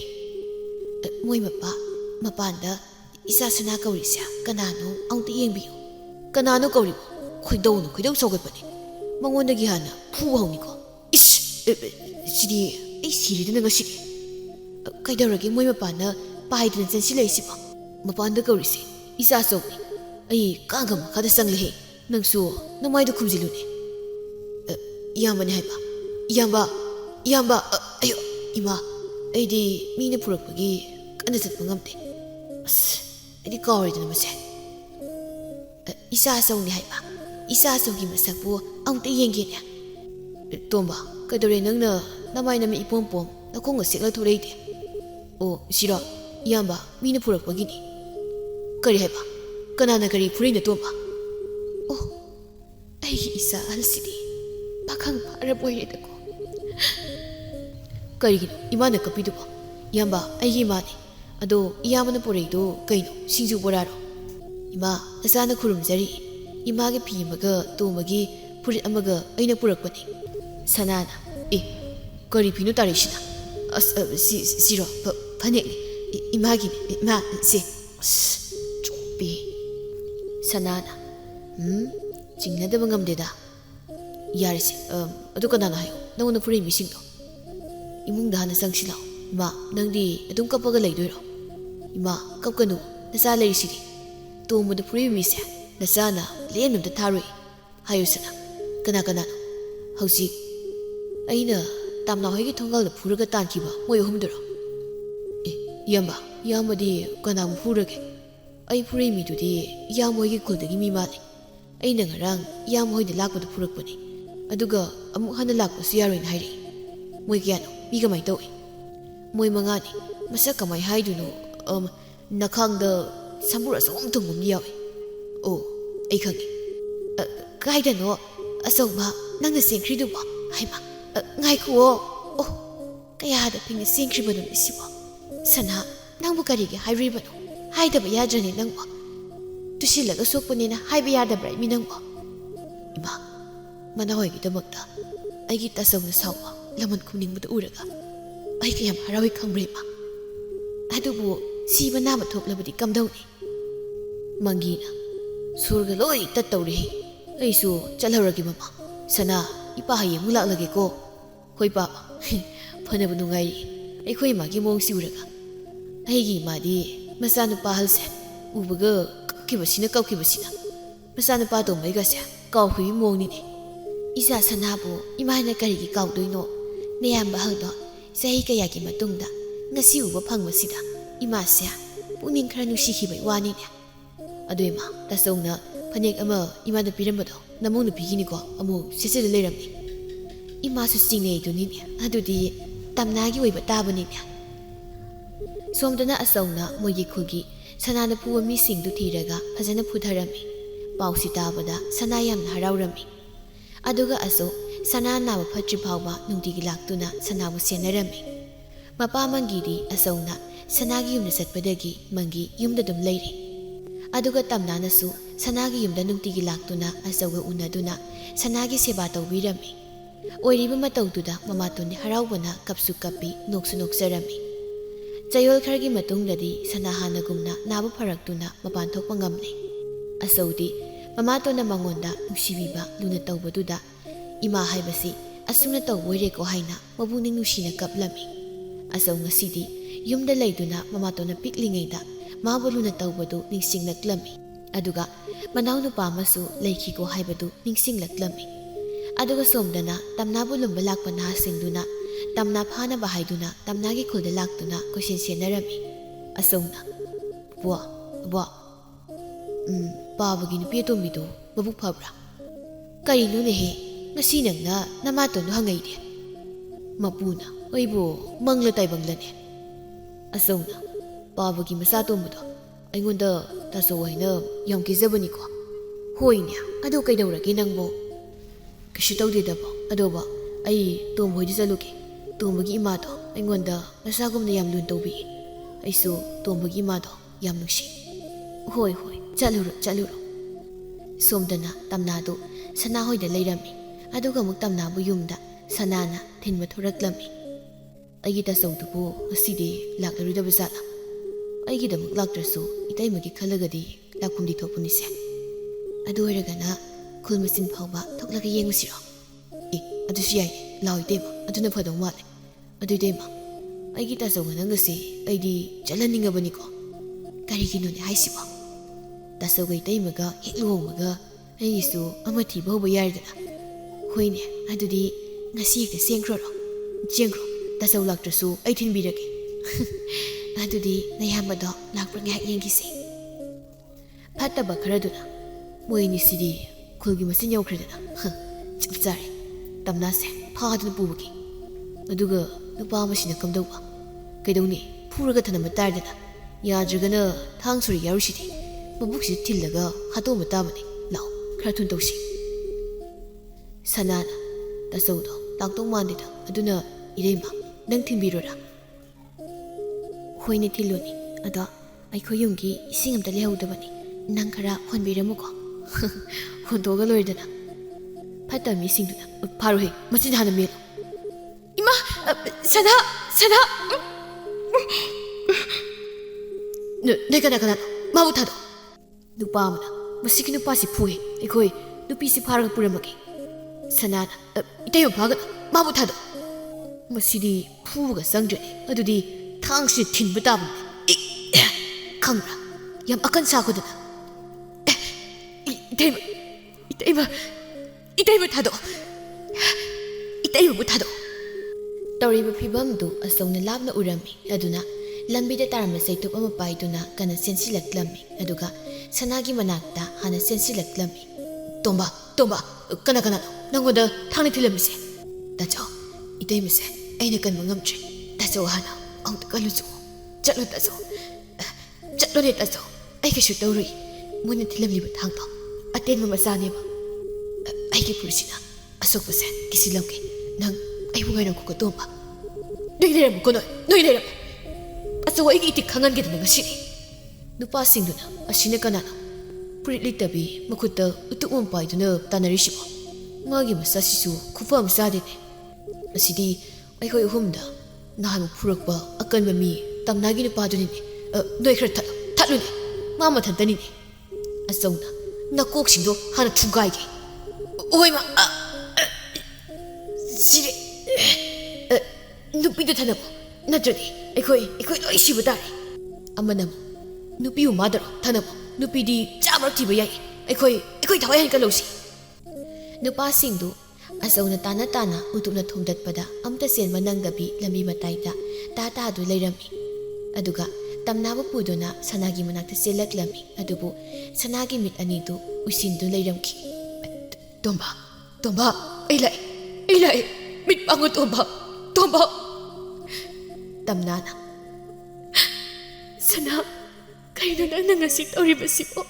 ꯃꯣꯏ ꯃꯄꯥꯟꯗ ꯏꯆꯥ ꯁꯅꯥ ꯀꯧꯔꯤꯁꯦ ꯀꯅꯥꯅꯣ ꯑꯃꯨꯛꯇ ꯌꯦꯡꯕꯤꯌꯨ ꯀꯅꯥꯅꯣ ꯀꯧꯔꯤꯕꯣ ꯈꯣꯏꯗꯧ ꯁꯧꯒꯠꯄꯅꯤ ꯃꯉꯣꯟꯗꯒꯤ ꯍꯥꯟꯅ ꯐꯨꯕ ꯍꯧꯅꯤꯀꯣ ꯏꯁ ꯁꯤꯗꯤ ꯑꯩ ꯁꯤꯔꯤꯗꯅ ꯉꯁꯤꯗꯤ ꯀꯩꯗꯧꯔꯒꯦ ꯃꯣꯏ ꯃꯄꯥꯟꯗ ꯄꯥꯏꯗꯅ ꯆꯦꯟꯁꯤꯜꯂꯛꯏꯁꯤꯕꯣ ꯃꯄꯥꯟꯗ ꯀꯧꯔꯤꯁꯦ ꯏꯆꯥ ꯑꯆꯧꯅꯤ ꯑꯩ ꯀꯥꯡꯒ ꯃꯈꯥꯗ ꯆꯪꯂꯦꯍꯦ ꯅꯪꯁꯨ ꯅꯃꯥꯏꯗꯣ ꯈꯨꯝꯖꯤꯜꯂꯨꯅꯦ ꯏꯌꯥꯝꯕꯅꯤ ꯍꯥꯏꯕ ꯏꯌꯥꯝꯕ ꯑꯌꯣ ꯏꯃꯥ ꯑꯩꯗꯤ ꯃꯤꯅ ꯄꯨꯔꯛꯄꯒꯤ ꯀꯟꯅ ꯆꯠꯄ ꯉꯝꯗꯦ ꯑꯁ ꯑꯩꯗꯤ ꯀꯥꯎꯔꯤꯗꯅ ꯃꯁꯦ ꯏꯆꯥ ꯑꯆꯧꯅꯤ ꯍꯥꯏꯕ ꯏꯆꯥ ꯑꯆꯧꯒꯤ ꯃꯁꯛꯄꯨ ꯑꯃꯨꯛꯇ ꯌꯦꯡꯒꯦꯅꯦ ꯇꯣꯝꯕ ꯀꯩꯗꯧꯔꯦ ꯅꯪꯅ ꯅꯃꯥꯏ ꯅꯃꯤꯠ ꯏꯄꯣꯝ ꯄꯣꯝ ꯅꯈꯣꯡꯒ ꯁꯦꯛꯂ ꯊꯣꯔꯛꯏꯗꯦ ꯑꯣ ꯁꯤꯔꯣ ꯏꯌꯥꯝꯕ ꯃꯤꯅ ꯄꯨꯔꯛꯄꯒꯤꯅꯤ ꯀꯔꯤ ꯍꯥꯏꯕ ꯀꯅꯥꯅ ꯀꯔꯤ ꯐꯨꯔꯤꯅꯣ ꯇꯣꯝꯕ ꯑꯣ ꯑꯩꯒꯤ ꯏꯆꯥ ꯑꯍꯜꯁꯤꯗꯤ ꯄꯥꯈꯪ ꯐꯥꯔꯕ ꯑꯣꯏꯔꯦꯗꯀꯣ ꯀꯔꯤꯒꯤꯅꯣ ꯏꯃꯥꯅ ꯀꯞꯄꯤꯗꯨꯕꯣ ꯏꯌꯥꯝꯕ ꯑꯩꯒꯤ ꯏꯃꯥꯅꯤ ꯑꯗꯣ ꯏꯌꯥꯝꯕꯅ ꯄꯨꯔꯛꯏꯗꯣ ꯀꯩꯅꯣ ꯁꯤꯡꯖꯨ ꯕꯣꯔꯥꯔꯣ ꯏꯃꯥ ꯅꯆꯥꯅ ꯈꯨꯔꯨꯝꯖꯔꯤ ꯏꯃꯥꯒꯤ ꯐꯤ ꯑꯃꯒ ꯇꯣꯝꯕꯒꯤ ꯐꯨꯔꯤꯠ ꯑꯃꯒ ꯑꯩꯅ ꯄꯨꯔꯛꯄꯅꯤ ꯁꯅꯥꯅ ꯀꯔꯤ ꯐꯤꯅꯣ ꯇꯥꯔꯤꯁꯤꯅ ꯁꯤꯔꯣ ꯐꯅꯦꯛꯅꯤ 이마기네 이마세 좁비 사나나 징나드방 감되다 야르세 어두 까나나 하요 너는 프레임 미싱도 이뭉다 하나 쌍실라오 이마 낭디 어둠 깜빡을 레이도이로 이마 깜까누 나사 레이시리 또 모두 프레임 미세 나사나 리엔놈다 타로이 하요스나 까나까나노 하우식 아이나 땀나 회기 통갈로 부르가 딴기바 뭐요 홈들어 이야마디 까나무 후르게 아이 프레미두디 이야모이기 콜드기 미마네 아이나 nga랑 이야모이디 락고도 부르ꯛ보니 아두가 아무 하나 락고스 야로인 하이리 모이 기야노 미가 마이 떠이 모이 망아니 마사까 마이 하이두노 나캉다 삼부라서 엄청 뭉기야위 오 아이 칸기 가이다노 아성마 낭나 생크리두바 하이마 nga이쿠오 오 까야다 핑이 생크리바노 미시와 sana nangbu karige hairibano haidaba yadrani nangbo tusilaga sokpanina haiba yadabra mi nangbo ima manahoygi damakta aigi tasawna sawa laman khuningbuda uraga ai kayam harawi khangbre ma adubu siba nama thoklabadi kamdawni mangina surga loi tattawri aisu chalhoragi mama sana ipa haye mulaklage ko hoi pa phanabu nungai ai magi mong siuraga aigi madi masanu pahalse ubaga kibasina kaukibasina masanu pa do maiga se kaw hui mong ni isa sanabu imana karigi kaw doino neyamba hangdo sahi kaya gi matungda ngasi uba phangmasida ima se puning khara nusi khibai wani ne adoima tasongna phanek ama imana pirambado namong nu pigini ko amu sesele leramni ima su singne duni ne adudi tamnagi oiba tabani ne somdana asongna mogi khugi sanana puwa mi singdu thiraga phajana phutharami pausi tabada sana yam haraurami aduga aso sana nawa phatri phawba nungtigi laktuna sanabu senarami mapa mangidi asongna sanagi yumna satpadagi mangi yumda dum leiri aduga tamnana su sanagi yumda nungtigi laktuna asoga unaduna sanagi seba tawbirami oiriba matawduda mamatuni haraubana kapsu kapi noksu noksarami Chayol khargi matungdadi sanahana gumna nabu pharaktuna mapan thokpa ngamle asaudi mamatona mangonda nusibiba luna tawbaduda ima haibasi asuna tawboire ko haina mabuning nusina kaplami asaw ngasidi yumda layduna mamatona piklingaida mabu luna tawbadu ningsinglaklami aduga manaw nupa masu laiki ko haibadu ningsinglaklami aduga somdana tamnabu lumba lakpa nahasingduna tamna phana bahaiduna tamnagi khulda laktuna question senarami asongna bwa babagi nupi tombido babu phabra karino ne he ngasi nangna namato no hangaide mapuna oibo mangla taibanglane asongna babagi masa tombudo aingonda taso waina yamkizabani ko hoinya adu kaidawragi nangbo kishu tawdidabo adoba ai tom hoidi chaluke tomagi imado aingonda nasagumna yam lun tawbi aisu tomagi imado yam nusi hoi chaluro somdana tamnadu sana hoida leirami aduga muk tamnabu yumda sanana thinba thoraklami aigi tasawdubu asidi laklarudaba zala aigi damuk laktrasu itaimagi khalagadi lakhumdi thopunise adu oiragana khulmasin phawba thoklaga yengusiro adusu yai laoideba aduna phadong male aduidema aigi tasawga nangasi aidi chalaningabani ko karigino ne haisiba tasawga itaimaga hekluhongmaga aisu amathi bawba yaridana hoine adudi ngasi hekta jengro tasaw laktrasu ai thinbirage adudi nayamado lakpra ngak yengisi phattaba kharaduna moini sidi khulgi masin yawkhredana chapchare tamnase phaduna pubagi aduga nupa masina kamdawba kaidawni phuraga thanama tardana yadragana thangsuri yarusidi mabuksi thillaga hatoma tabani law khara thun tawsi sanana tasawdo taktong mandida aduna ireima nang thinbirora hoine thiluni ada aikhoyumgi ising amta lehudabani nang khara honbiramuko hontoga loidana ꯐꯠꯇꯕ ꯃꯤꯁꯤꯡꯗꯨꯅ ꯐꯥꯔꯣꯏ ꯃꯆꯤꯟ ꯍꯥꯟꯅ ꯃꯦꯜꯂꯨ 이마 사나 사나 ꯅꯣꯏ ꯀꯅꯥ ꯀꯅꯥꯅꯣ ꯃꯥꯕꯨ ꯊꯥꯗꯣ ꯅꯨꯄꯥ ꯑꯃꯅ ꯃꯁꯤꯒꯤ ꯅꯨꯄꯥꯁꯤ ꯐꯨꯏ ꯑꯩꯈꯣꯏ ꯅꯨꯄꯤꯁꯤ ꯐꯥꯔꯒ ꯄꯨꯔꯝꯃꯒꯦ ꯁꯅꯥꯅ ꯏꯇꯩꯃ ꯐꯥꯒꯅꯨ ꯃꯥꯕꯨ ꯊꯥꯗꯣ ꯃꯁꯤꯗꯤ ꯐꯨꯕꯒ ꯆꯪꯗ꯭ꯔꯦ ꯑꯗꯨꯗꯤ ꯊꯥꯡꯁꯤ ꯊꯤꯟꯕ ꯇꯥꯕꯅꯤ ꯈꯪꯕ꯭ꯔꯥ ꯌꯥꯝ ꯑꯀꯟ ꯁꯥꯈꯣꯗꯅ 이태마 이태마 이태마 타도 이태마부 타도 ꯇꯧꯔꯤꯕ ꯐꯤꯕꯝꯗꯨ ꯑꯁꯧꯅ ꯂꯥꯞꯅ ꯎꯔꯝꯃꯤ ꯑꯗꯨꯅ ꯂꯝꯕꯤꯗ ꯇꯥꯔꯝꯕ ꯆꯩꯇꯨꯞ ꯑꯃ ꯄꯥꯏꯗꯨꯅ ꯀꯟꯅ ꯆꯦꯟꯁꯤꯜꯂꯛꯂꯝꯃꯤ ꯑꯗꯨꯒ ꯁꯅꯥꯒꯤ ꯃꯅꯥꯛꯇ ꯍꯥꯟꯅ ꯆꯦꯟꯁꯤꯜꯂꯛꯂꯝꯃꯤ ꯇꯣꯝꯕ ꯇꯣꯝꯕ ꯀꯅꯥ ꯀꯅꯥꯅꯣ ꯅꯪꯉꯣꯟꯗ ꯊꯥꯡꯅ ꯊꯤꯜꯂꯝꯃꯤꯁꯦ ꯇꯥꯆꯧ 이태마ꯁꯦ ꯑꯩꯅ ꯀꯟꯕ ꯉꯝꯗ꯭ꯔꯦ ꯇꯥꯆꯧ ꯍꯥꯟꯅ ꯑꯃꯨꯛꯇ ꯀꯜꯂꯨꯆꯣ ꯆꯠꯂꯣ ꯇꯥꯆꯧ ꯆꯠꯂꯣꯅꯦ ꯇꯥꯆꯧ ꯑꯩ ꯀꯩꯁꯨ ꯇꯧꯔꯣꯏ ꯃꯣꯏꯅ ꯊꯤꯜꯂꯝꯂꯤꯕ ꯊꯥꯡꯗꯣ ꯑꯇꯦꯟꯕ ꯃꯆꯥꯅꯦꯕ ꯑꯩꯒꯤ ꯐꯨꯔꯤꯠꯁꯤꯅ ꯑꯁꯣꯛꯄꯁꯦ ꯀꯤꯁꯤꯜꯂꯝꯒꯦ ꯅꯪ ꯑꯩꯕꯨ ꯉꯥꯏꯔꯝꯈꯣꯀꯣ ꯇꯣꯝꯕ ꯅꯣꯏ ꯂꯩꯔꯝꯃꯨꯀꯣ ꯅꯣꯏ ꯂꯩꯔꯝꯃꯨ ꯑꯆꯧ ꯑꯩꯒꯤ ꯏꯇꯤꯛ ꯈꯪꯍꯟꯒꯦꯗꯅ ꯉꯁꯤꯗꯤ ꯅꯨꯄꯥꯁꯤꯡꯗꯨꯅ ꯑꯁꯤꯅ ꯀꯅꯥꯅꯣ ꯐꯨꯔꯤꯠ ꯂꯤꯠꯇꯕꯤ ꯃꯈꯨꯠꯇ ꯎꯇꯨꯞ ꯑꯃ ꯄꯥꯏꯗꯨꯅ ꯇꯥꯟꯅꯔꯤꯁꯤꯕꯣ ꯃꯥꯒꯤ ꯃꯁꯥꯁꯤꯁꯨ ꯈꯨꯐ ꯑꯃ ꯆꯥꯗꯦꯅꯦ ꯃꯁꯤꯗꯤ ꯑꯩꯈꯣꯏ ꯑꯍꯨꯝꯗ ꯅꯍꯥꯟ ꯐꯨꯔꯛꯄ ꯑꯀꯟꯕ ꯃꯤ ꯇꯝꯅꯥꯒꯤ ꯅꯨꯄꯥꯗꯨꯅꯤꯅꯦ ꯅꯣꯏ ꯈꯔ ꯊꯠꯂꯨꯅꯦ ꯃꯥ ꯃꯊꯟꯇꯅꯤꯅꯦ ꯑꯆꯧꯅ ꯅꯀꯣꯛꯁꯤꯡꯗꯣ ꯍꯥꯟꯅ ꯊꯨꯒꯥꯏꯒꯦ 오이마 시리 नुपी도 थानबो नत्रदि एखोइ लोइ सिबो तारे ꯑꯃꯅ ꯅꯨꯄꯤꯕꯨ ꯃꯥꯗꯔꯣ ꯊꯥꯅꯕꯣ ꯅꯨꯄꯤꯗꯤ ꯆꯥꯃꯔꯛ ꯊꯤꯕ ꯌꯥꯏ ꯑꯩꯈꯣꯏ ꯊꯋꯥꯏ ꯍꯟꯀꯠꯂꯧꯁꯤ ꯅꯨꯄꯥꯁꯤꯡꯗꯨ ꯑꯆꯧꯅ ꯇꯥꯅ ꯇꯥꯅ ꯎꯇꯨꯞꯅ ꯊꯣꯝꯗꯠꯄꯗ ꯑꯝꯇ ꯆꯦꯟꯕ ꯅꯪꯗꯕꯤ ꯂꯝꯕꯤ ꯃꯇꯥꯏꯗ ꯇꯥꯗꯨ ꯂꯩꯔꯝꯃꯤ ꯑꯗꯨꯒ ꯇꯝꯅꯥꯕꯨ ꯄꯨꯗꯨꯅ ꯁꯅꯥꯒꯤ ꯃꯅꯥꯛꯇ ꯆꯦꯜꯂꯛꯂꯝꯃꯤ ꯑꯗꯨꯕꯨ ꯁꯅꯥꯒꯤ ꯃꯤꯠ ꯑꯅꯤꯗꯨ ꯎꯏꯁꯤꯟꯗꯨ ꯂꯩꯔꯝꯈꯤ ꯇꯣꯝꯕ ꯑꯩ ꯂꯥꯛꯑꯦ ꯃꯤꯠ ꯄꯥꯡꯉꯣ ꯇꯣꯝꯕ ꯇꯝꯅꯥꯅ ꯁꯅꯥ ꯀꯩꯅꯣ ꯅꯪꯅ ꯉꯁꯤ ꯇꯧꯔꯤꯕꯁꯤꯕꯣ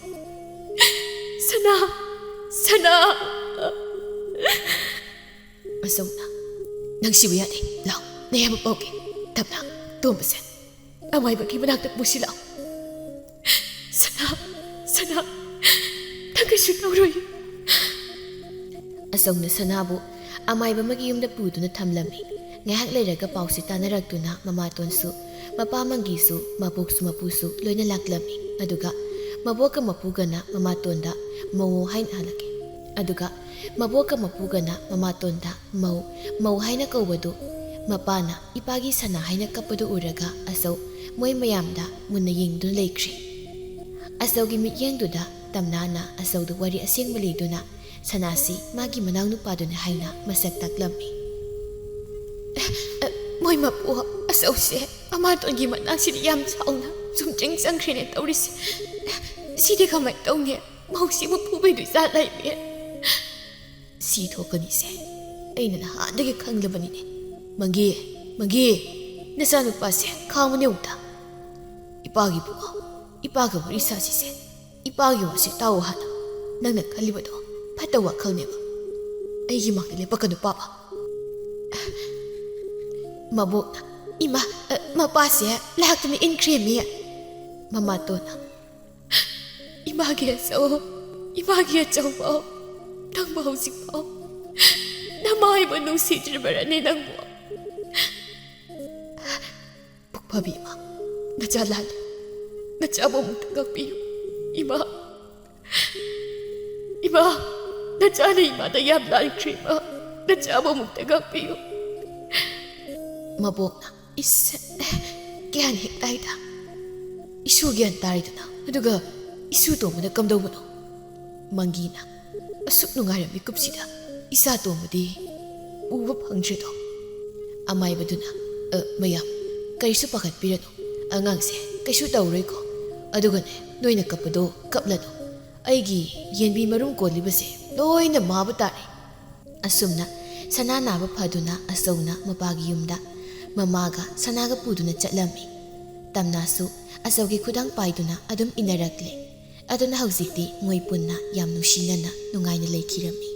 ꯁꯅꯥ ꯑꯆꯧꯅ ꯅꯪ ꯁꯤꯕ ꯌꯥꯗꯦ ꯂꯥꯎ ꯅꯌꯥꯝꯕ ꯄꯥꯎꯒꯦ ꯇꯝꯅꯥ ꯇꯣꯝꯕꯁꯦ ꯑꯃꯥꯏꯕꯒꯤ ꯃꯅꯥꯛꯇ ꯄꯨꯁꯤ ꯂꯥꯛꯑꯣ ꯁꯅꯥ ꯅꯪ ꯀꯩꯁꯨ ꯇꯧꯔꯣꯏ ꯑꯆꯧꯅ ꯁꯅꯥꯕꯨ ꯑꯃꯥꯏꯕ ꯑꯃꯒꯤ ꯌꯨꯝꯗ ꯄꯨꯗꯨꯅ ꯊꯝꯂꯝꯃꯤ ꯉꯥꯏꯍꯥꯛ ꯂꯩꯔꯒ ꯄꯥꯎꯁꯤ ꯇꯥꯟꯅꯔꯛꯇꯨꯅ ꯃꯃꯥꯇꯣꯟꯁꯨ ꯃꯄꯥ ꯃꯪꯒꯤꯁꯨ ꯃꯕꯣꯛꯁꯨ ꯃꯄꯨꯁꯨ ꯂꯣꯏꯅ ꯂꯥꯛꯂꯝꯃꯤ ꯑꯗꯨꯒ ꯃꯕꯣꯛꯀ ꯃꯄꯨꯒꯅ ꯃꯃꯥꯇꯣꯟꯗ ꯃꯧ ꯍꯥꯏꯅ ꯍꯜꯂꯛꯀꯦ ꯑꯗꯨꯒ ꯃꯕꯣꯛꯀ ꯃꯄꯨꯒꯅ ꯃꯃꯥꯇꯣꯟꯗ ꯃꯧ ꯍꯥꯏꯅ ꯀꯧꯕꯗꯨ ꯃꯄꯥꯅ ꯏꯄꯥꯒꯤ ꯁꯅꯥ ꯍꯥꯏꯅ ꯀꯞꯄꯗꯨ ꯎꯔꯒ ꯑꯆꯧ ꯃꯣꯏ ꯃꯌꯥꯝꯗ ꯃꯨꯟꯅ ꯌꯦꯡꯗꯨꯅ ꯂꯩꯈ꯭ꯔꯦ ꯑꯆꯧꯒꯤ ꯃꯤꯠꯌꯦꯡꯗꯨꯗ ꯇꯝꯅꯥꯅ ꯑꯆꯧꯗ ꯋꯥꯔꯤ ꯑꯁꯦꯡꯕ ꯂꯤꯗꯨꯅ ꯁꯅꯥꯁꯤ ꯃꯥꯒꯤ ꯃꯅꯥꯎ ꯅꯨꯄꯥꯗꯨꯅꯤ ꯍꯥꯏꯅ ꯃꯁꯛ ꯇꯥꯛꯂꯝꯃꯤ ꯃꯣꯏ ꯃꯄꯨ ꯑꯆꯧꯁꯦ ꯑꯃꯥꯇꯣꯟꯒꯤ ꯃꯅꯥꯛꯁꯤꯗ ꯌꯥꯝ ꯆꯥꯎꯅ ꯆꯨꯝꯆꯤꯡ ꯆꯪꯈ꯭ꯔꯦꯅꯦ ꯇꯧꯔꯤꯁꯦ ꯁꯤꯗꯤ ꯀꯃꯥꯏꯅ ꯇꯧꯅꯤ ꯃꯧꯁꯤꯕꯨ ꯐꯨꯕꯩꯗꯨ ꯖꯥꯠ ꯂꯩꯃꯦ ꯁꯤ ꯊꯣꯛꯀꯅꯤꯁꯦ ꯑꯩꯅ ꯅꯍꯥꯟꯗꯒꯤ ꯈꯪꯂꯕꯅꯤꯅꯦ ꯃꯪꯒꯤ ꯅꯆꯥꯅꯨꯄꯥꯁꯦ ꯈꯥꯡꯉꯨꯅꯦ ꯑꯃꯨꯛꯇ ꯏꯄꯥꯒꯤ ꯕꯨꯡꯉꯣ ꯏꯄꯥꯒ ꯋꯥꯔꯤ ꯁꯥꯁꯤꯁꯦ ꯏꯄꯥꯒꯤ ꯋꯥꯁꯤ ꯇꯥꯎ ꯍꯥꯟꯅ ꯅꯪꯅ ꯈꯜꯂꯤꯕꯗꯣ ꯐꯠꯇꯕ ꯋꯥꯈꯜꯅꯦꯕ ꯑꯩꯒꯤ ꯃꯥꯡꯗ ꯂꯦꯞꯄꯛꯀꯅꯨ ꯄꯥꯕ ꯃꯕꯣꯛꯅ 이마 마빠세 락드니 인크레미 ꯃꯃꯥꯇꯣꯟꯅ 이마기에 저거 낭바 호식어 나마이버 누시지르바라네 낭보 북파비 이마 나잘란 나짜봄 tagakpiyo 이마 나짜네 이마다 얌란 크리마 나짜봄 tagakpiyo ꯃꯕꯣꯛꯅ ꯒ꯭ꯌꯥꯟ ꯍꯦꯛ ꯇꯥꯏꯗ ꯏꯁꯨ ꯒ꯭ꯌꯥꯟ ꯇꯥꯔꯤꯗꯅ ꯑꯗꯨꯒ ꯏꯁꯨ ꯇꯣꯝꯕꯅ ꯀꯝꯗꯧꯕꯅꯣ ꯃꯪꯒꯤꯅ ꯑꯁꯨꯛ ꯅꯨꯡꯉꯥꯏꯔꯕ ꯃꯤꯀꯨꯞꯁꯤꯗ ꯏꯆꯥ ꯇꯣꯝꯕꯗꯤ ꯎꯕ ꯐꯪꯗ꯭ꯔꯦꯗꯣ ꯑꯃꯥꯏꯕꯗꯨꯅ ꯃꯌꯥꯝ ꯀꯔꯤꯁꯨ ꯄꯥꯈꯠꯄꯤꯔꯅꯨ ꯑꯉꯥꯡꯁꯦ ꯀꯩꯁꯨ ꯇꯧꯔꯣꯏꯀꯣ ꯑꯗꯨꯒꯅꯦ ꯅꯣꯏꯅ ꯀꯞꯄꯗꯣ ꯀꯞꯂꯅꯨ ꯑꯩꯒꯤ ꯌꯦꯟꯕꯤ ꯃꯔꯨꯝ ꯀꯣꯜꯂꯤꯕꯁꯦ ꯂꯣꯏꯅ ꯃꯥꯕ ꯇꯥꯔꯦ ꯑꯁꯨꯝꯅ ꯁꯅꯥ ꯅꯥꯕ ꯐꯗꯨꯅ ꯑꯆꯧꯅ ꯃꯄꯥꯒꯤ ꯌꯨꯝꯗ ꯃꯃꯥꯒ ꯁꯅꯥꯒ ꯄꯨꯗꯨꯅ ꯆꯠꯂꯝꯃꯤ ꯇꯝꯅꯥꯁꯨ ꯑꯆꯧꯒꯤ ꯈꯨꯗꯥꯡ ꯄꯥꯏꯗꯨꯅ ꯑꯗꯨꯝ ꯏꯟꯅꯔꯛꯂꯦ ꯑꯗꯨꯅ ꯍꯧꯖꯤꯛꯇꯤ ꯃꯣꯏ ꯄꯨꯟꯅ ꯌꯥꯝ ꯅꯨꯡꯁꯤꯅꯅ ꯅꯨꯡꯉꯥꯏꯅ ꯂꯩꯈꯤꯔꯝꯃꯤ